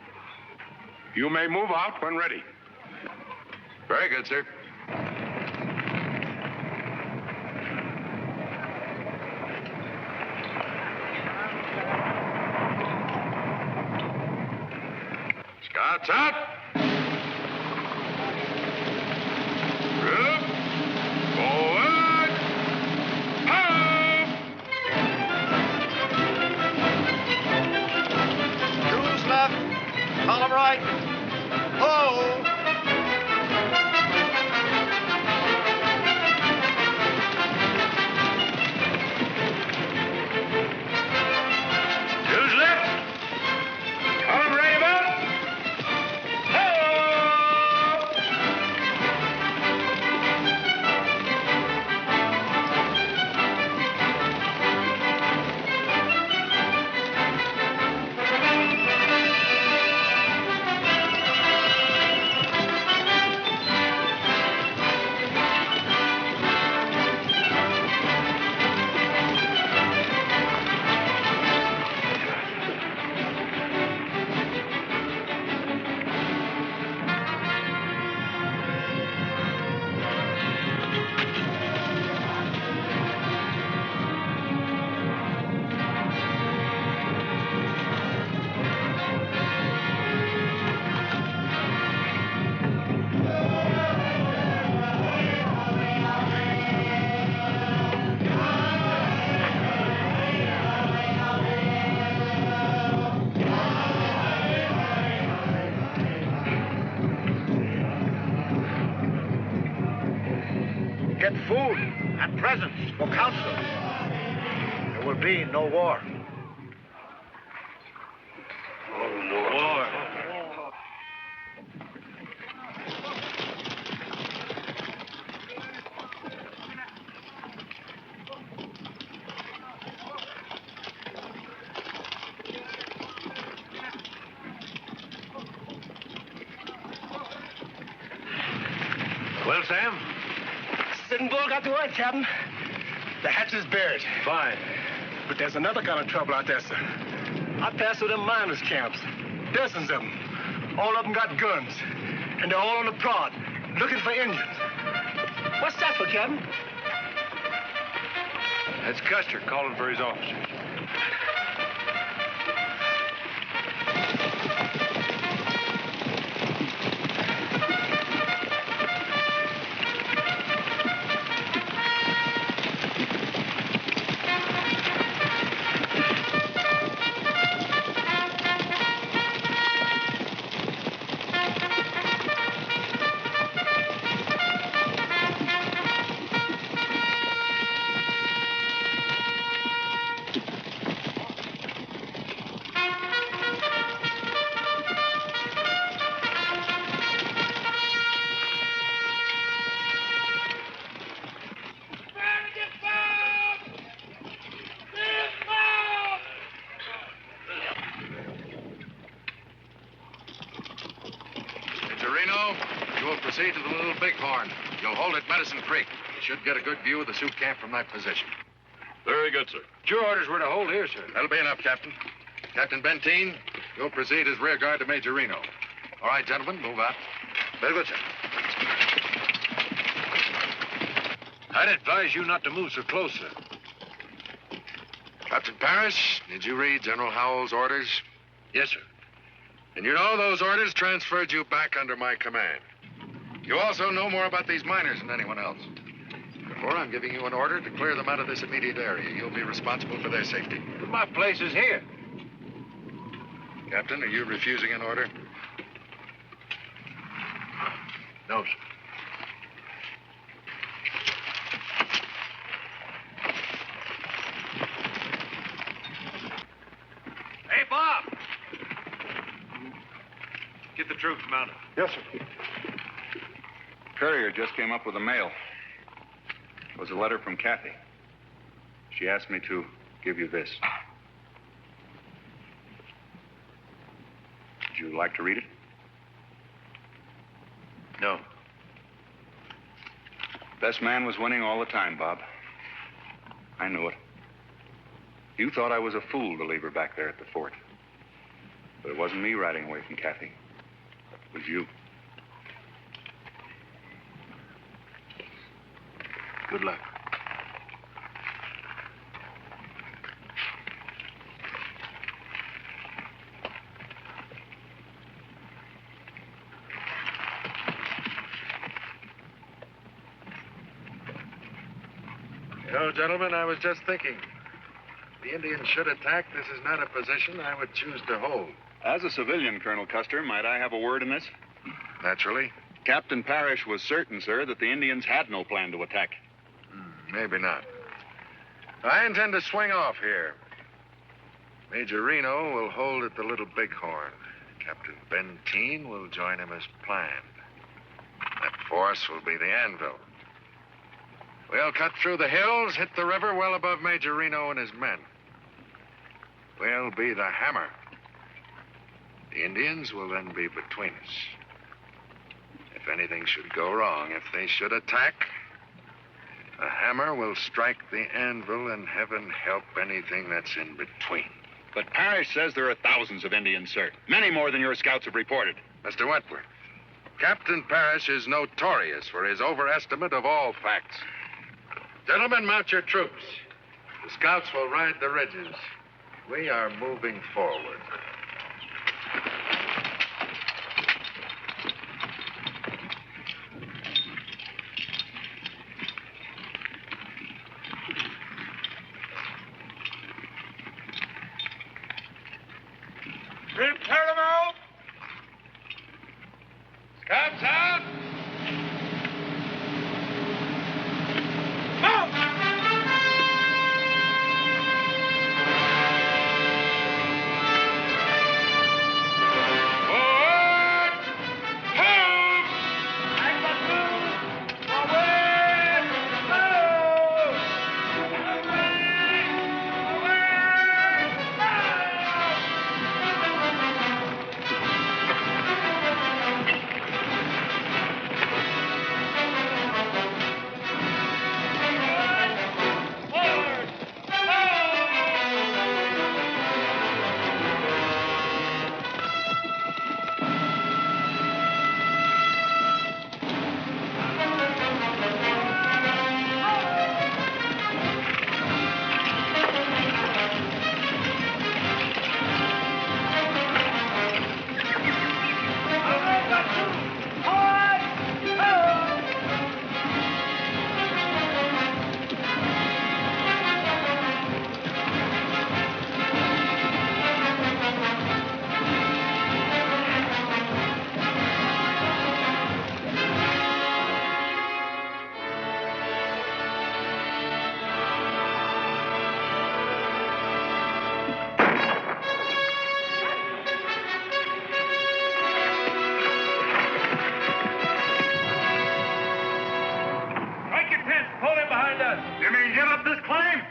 You may move out when ready. Very good, sir. Scouts out. Group. Forward. Up. Choose left. Column right. Ho! Choose left. Column right about. Get food and presents for council. There will be no war. War. Well, Sam? Sitting Bull got the word, Captain. The hatch is buried. Fine. But there's another kind of trouble out there, sir. I passed through them miners' camps. Dozens of them. All of them got guns. And they're all on the prod, looking for Indians. What's that for, Captain? That's Custer calling for his officers. Now, you will proceed to the Little Bighorn. You'll hold at Medicine Creek. You should get a good view of the Sioux camp from that position. Very good, sir. Your orders were to hold here, sir. That'll be enough, Captain. Captain Benteen, you'll proceed as rear guard to Major Reno. All right, gentlemen, move out. Very good, sir. I'd advise you not to move so close, sir. Captain Parrish, did you read General Howell's orders? Yes, sir. And you know those orders transferred you back under my command. You also know more about these miners than anyone else. Therefore, I'm giving you an order to clear them out of this immediate area. You'll be responsible for their safety. But my place is here. Captain, are you refusing an order? No, sir. Hey, Bob! Get the troops mounted. Yes, sir. Courier just came up with the mail. It was a letter from Kathy. She asked me to give you this. Would you like to read it? No. Best man was winning all the time, Bob. I knew it. You thought I was a fool to leave her back there at the fort. But it wasn't me riding away from Kathy. It was you. Good luck. You know, gentlemen, I was just thinking. The Indians should attack. This is not a position I would choose to hold. As a civilian, Colonel Custer, might I have a word in this? Naturally. Captain Parrish was certain, sir, that the Indians had no plan to attack. Maybe not. I intend to swing off here. Major Reno will hold at the Little Bighorn. Captain Benteen will join him as planned. That force will be the anvil. We'll cut through the hills, hit the river well above Major Reno and his men. We'll be the hammer. The Indians will then be between us. If anything should go wrong, if they should attack, the hammer will strike the anvil, and heaven help anything that's in between. But Parrish says there are thousands of Indians, sir. Many more than your scouts have reported. Mr. Wentworth, Captain Parrish is notorious for his overestimate of all facts. Gentlemen, mount your troops. The scouts will ride the ridges. We are moving forward. Troops, hurl them out! Scouts out!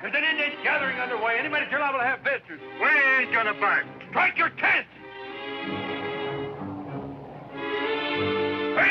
There's an Indian gathering underway. Anybody tell liable to have visitors. We ain't gonna bark. Strike your tent! Hurry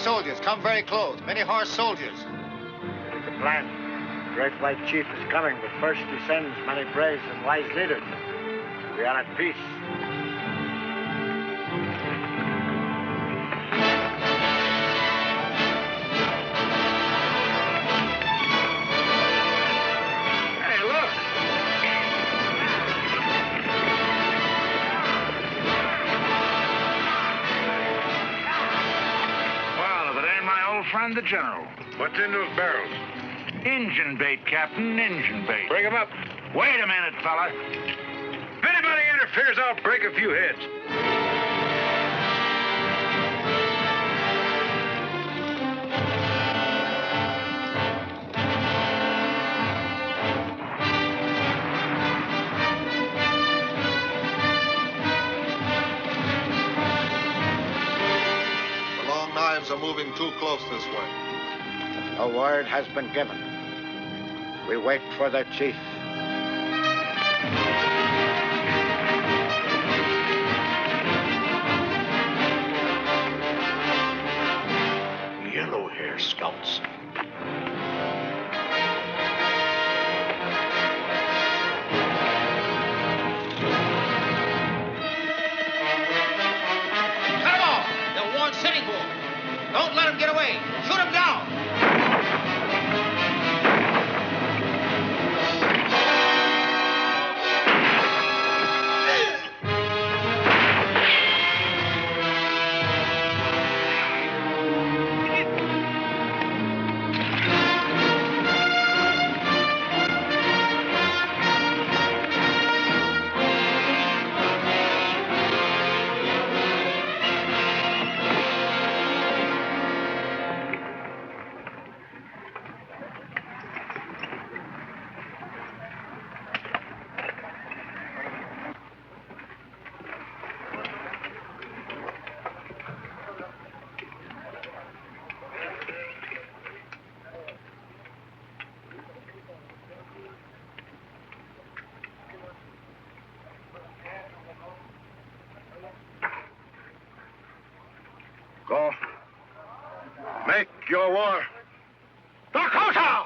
Soldiers, come very close. Many horse soldiers. It's a plan. The great white chief is coming, but first he sends many braves and wise leaders. We are at peace. Hey, look! Friend the General. What's in those barrels? Injun bait, Captain, Injun bait. Bring 'em up. Wait a minute, fella. If anybody interferes, I'll break a few heads. Are moving too close this way. A word has been given. We wait for the chief. Yellow hair scouts. Cut him off! They'll warn Sitting Bull. Don't let him get away. Shoot him down. Go. Make your war. Dakota!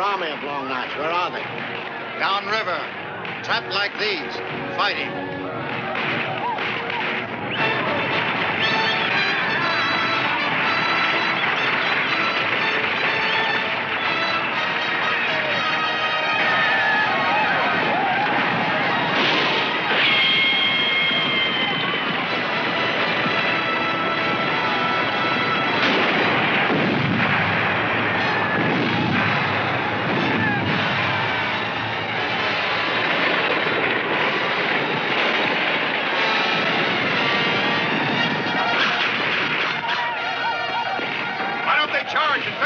army of Long Notch. Where are they? Downriver. Trapped like these. Fighting.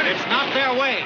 It's not their way.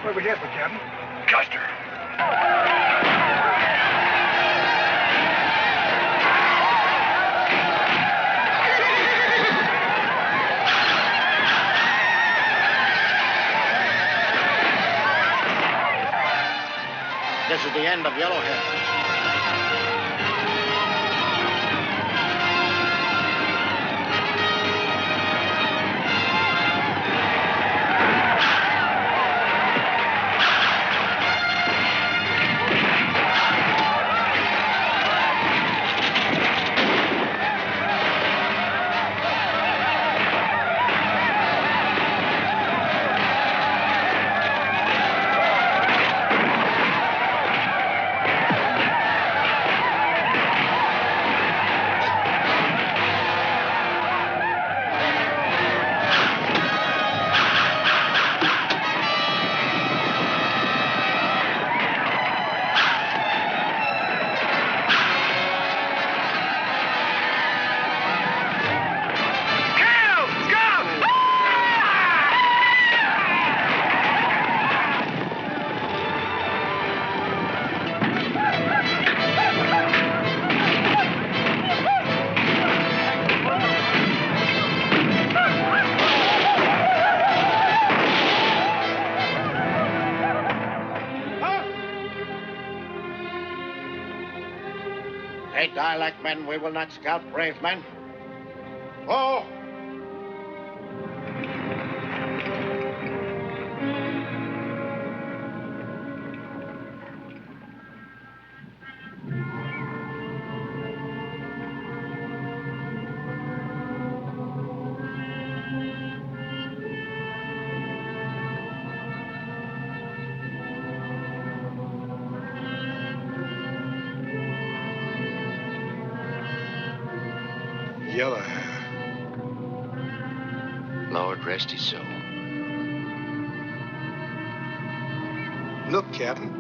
Where we headed, Captain? Custer. This is the end of Yellowhead. They die like men. We will not scalp brave men. Oh! Yellow hair. Lord rest his soul. Look, Captain.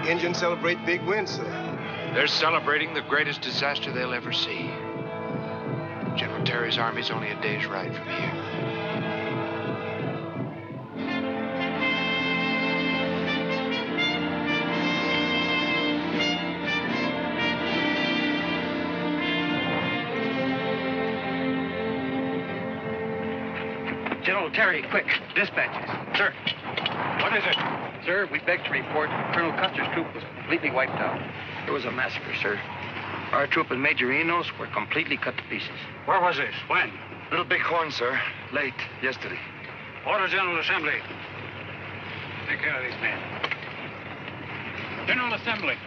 Indians celebrate big wins, sir. They're celebrating the greatest disaster they'll ever see. General Terry's army's only a day's ride from here. General Terry, quick. Dispatches. Sir. What is it? Sir, we beg to report Colonel Custer's troop was completely wiped out. It was a massacre, sir. Our troop and Major Enos were completely cut to pieces. Where was this? When? Little Bighorn, sir. Late yesterday. Order General Assembly. Take care of these men. General Assembly.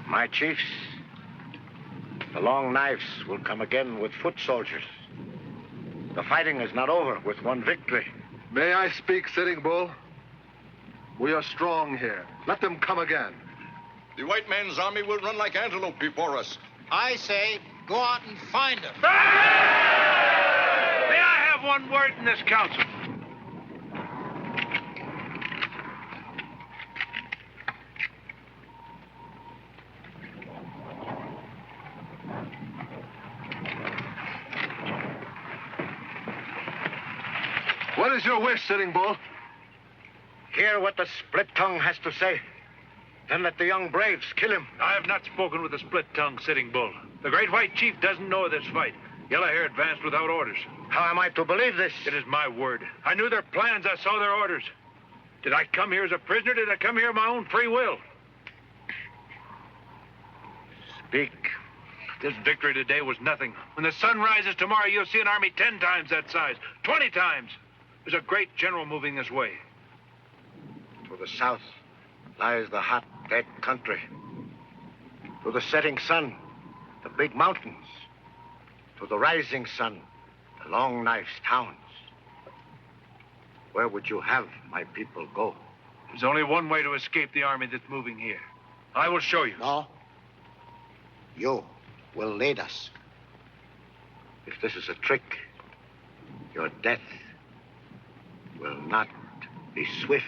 My chiefs, the long knives will come again with foot soldiers. The fighting is not over with one victory. May I speak, Sitting Bull? We are strong here. Let them come again. The white man's army will run like antelope before us. I say, go out and find them. May I have one word in this council? What is your wish, Sitting Bull? Hear what the split tongue has to say. Then let the young braves kill him. I have not spoken with the split tongue Sitting Bull. The great white chief doesn't know of this fight. Yellow Hair advanced without orders. How am I to believe this? It is my word. I knew their plans. I saw their orders. Did I come here as a prisoner? Did I come here of my own free will? Speak. This victory today was nothing. When the sun rises tomorrow, you'll see an army 10 times that size, 20 times. There's a great general moving this way. To the south lies the hot, dead country. To the setting sun, the big mountains. To the rising sun, the Long Knife's towns. Where would you have my people go? There's only one way to escape the army that's moving here. I will show you. No. You will lead us. If this is a trick, your death will not be swift.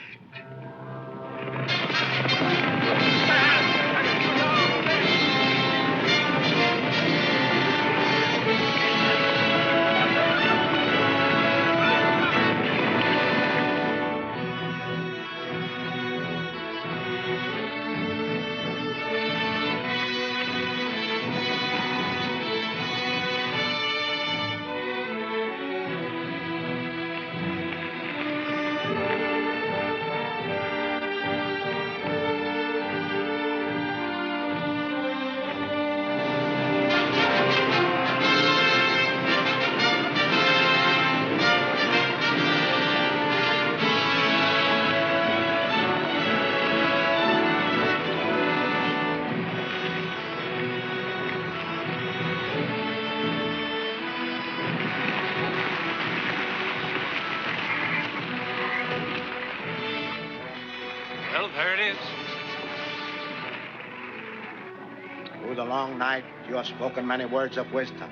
Through the long night, you have spoken many words of wisdom.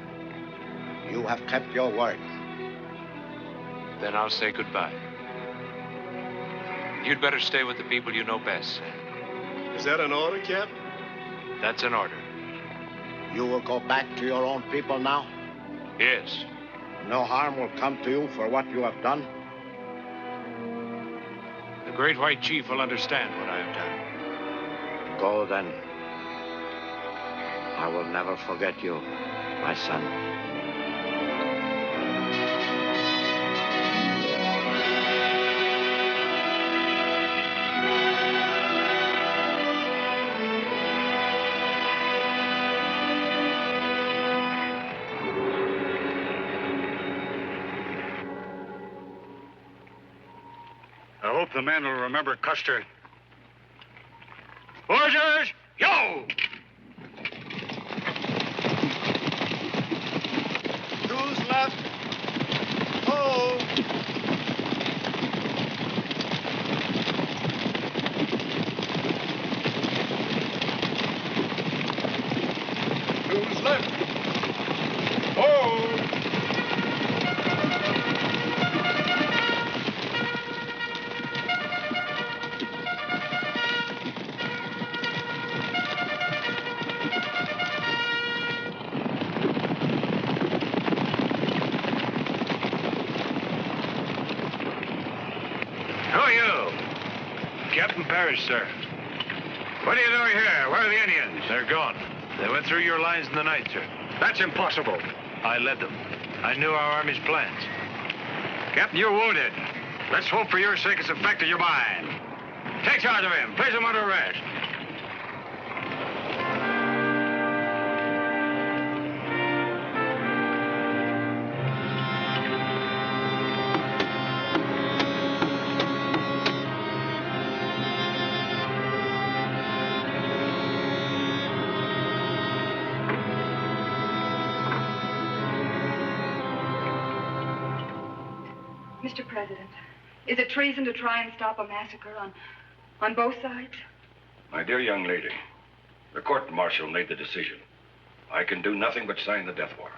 You have kept your word. Then I'll say goodbye. You'd better stay with the people you know best. Is that an order, Captain? That's an order. You will go back to your own people now? Yes. No harm will come to you for what you have done? The great white chief will understand what I have done. Go then. I will never forget you, my son. I hope the men will remember Custer. Orders, yo! Who's left? Oh! Who's left? Oh! Captain Parrish, sir. What are you doing here? Where are the Indians? They're gone. They went through your lines in the night, sir. That's impossible. I led them. I knew our army's plans. Captain, you're wounded. Let's hope for your sake it's affected your mind. Take charge of him. Place him under arrest. Mr. President, is it treason to try and stop a massacre on both sides? My dear young lady, the court-martial made the decision. I can do nothing but sign the death warrant.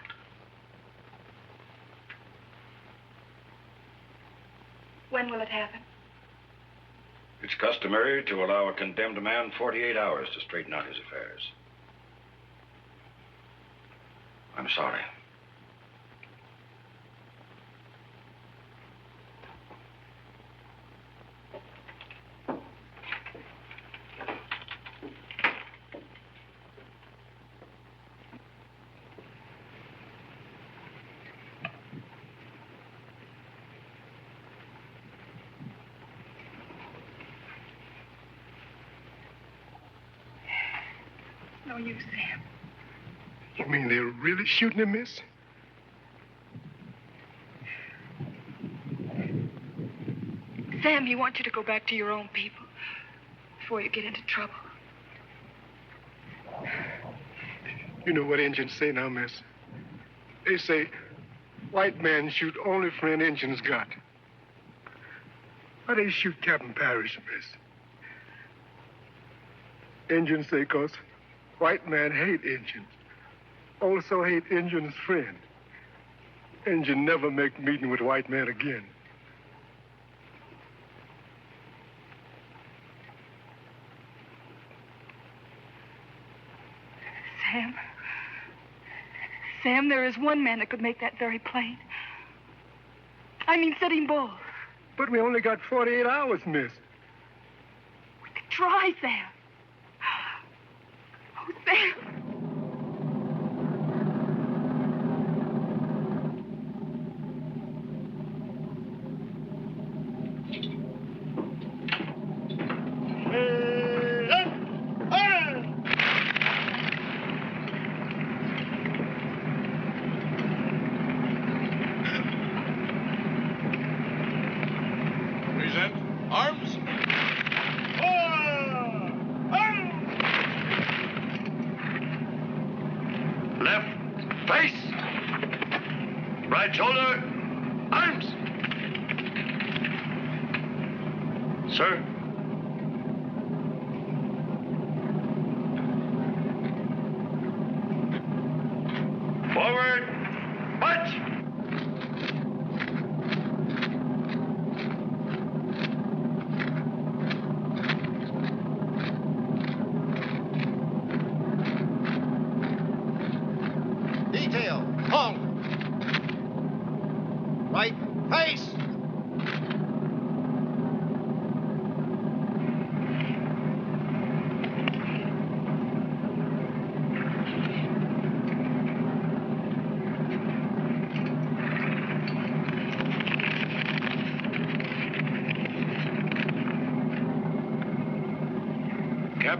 When will it happen? It's customary to allow a condemned man 48 hours to straighten out his affairs. I'm sorry. No use, Sam. You mean they're really shooting him, miss? Sam, he wants you to go back to your own people before you get into trouble. You know what Indians say now, miss? They say white men shoot only for an Indian's got. Why they shoot Captain Parrish, miss? Indians say 'cause white man hate Indians. Also hate Indians' friend. Indian never make meeting with white man again. Sam, there is one man that could make that very plain. I mean, Sitting Bull. But we only got 48 hours, miss. We could try, Sam. Oh, Sam.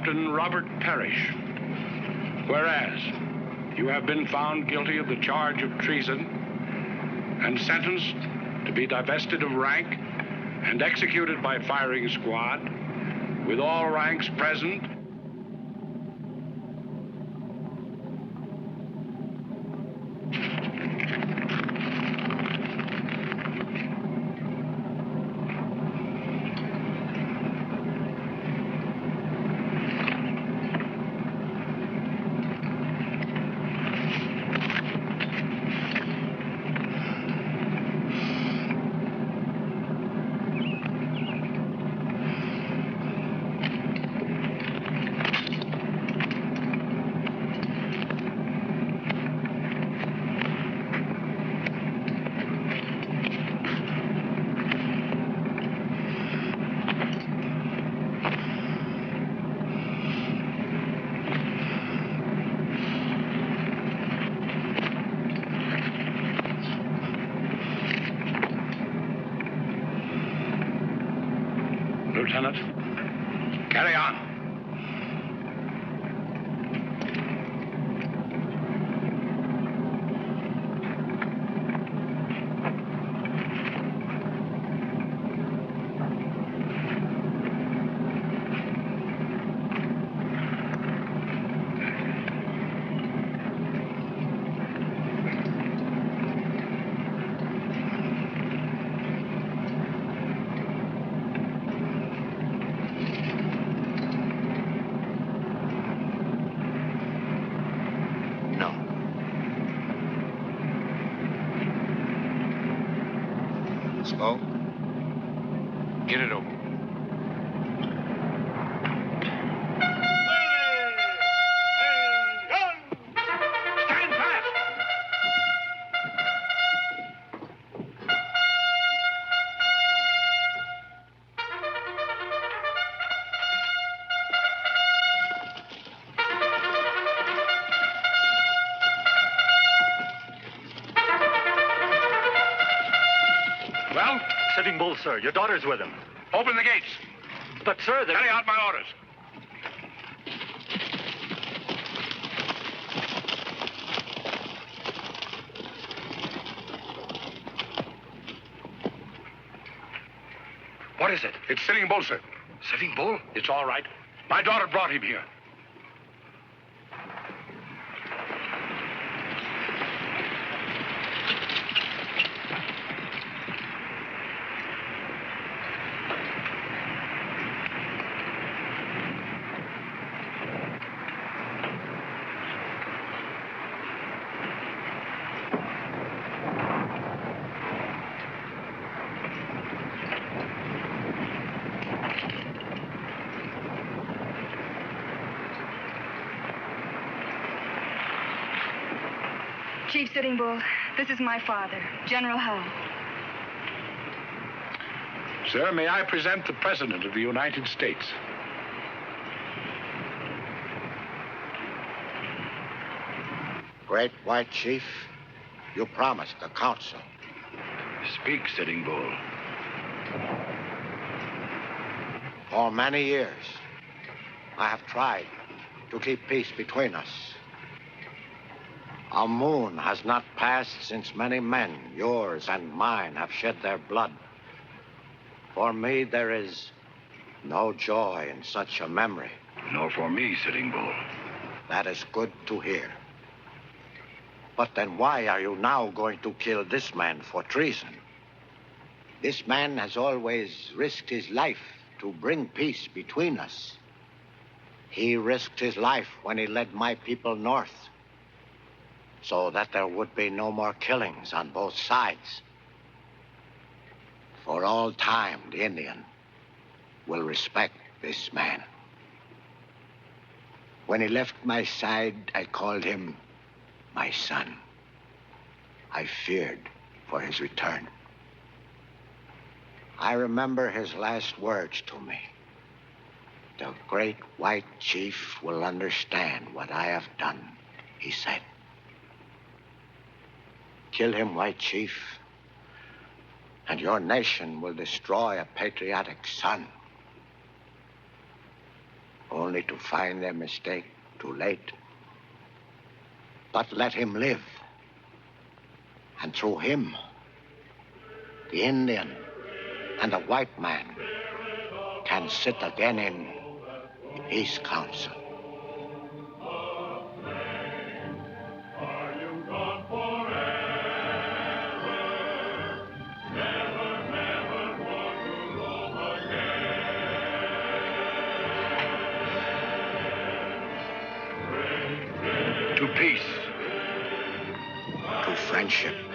Captain Robert Parrish. Whereas, you have been found guilty of the charge of treason and sentenced to be divested of rank and executed by firing squad with all ranks present. Lieutenant, carry on. Get it over. Stand fast! Well? Sitting Bull, sir. Your daughter's with him. Open the gates. But, sir, Carry out my orders. What is it? It's Sitting Bull, sir. Sitting Bull? It's all right. My daughter brought him here. Chief Sitting Bull, this is my father, General Hull. Sir, may I present the President of the United States? Great White Chief, you promised the council. Speak, Sitting Bull. For many years, I have tried to keep peace between us. A moon has not passed since many men, yours and mine, have shed their blood. For me, there is no joy in such a memory. Nor for me, Sitting Bull. That is good to hear. But then why are you now going to kill this man for treason? This man has always risked his life to bring peace between us. He risked his life when he led my people north, so that there would be no more killings on both sides. For all time, the Indian will respect this man. When he left my side, I called him my son. I feared for his return. I remember his last words to me. The great white chief will understand what I have done, he said. Kill him, White Chief, and your nation will destroy a patriotic son. only to find their mistake too late. But let him live. And through him, the Indian and the white man can sit again in his council. To peace. To friendship.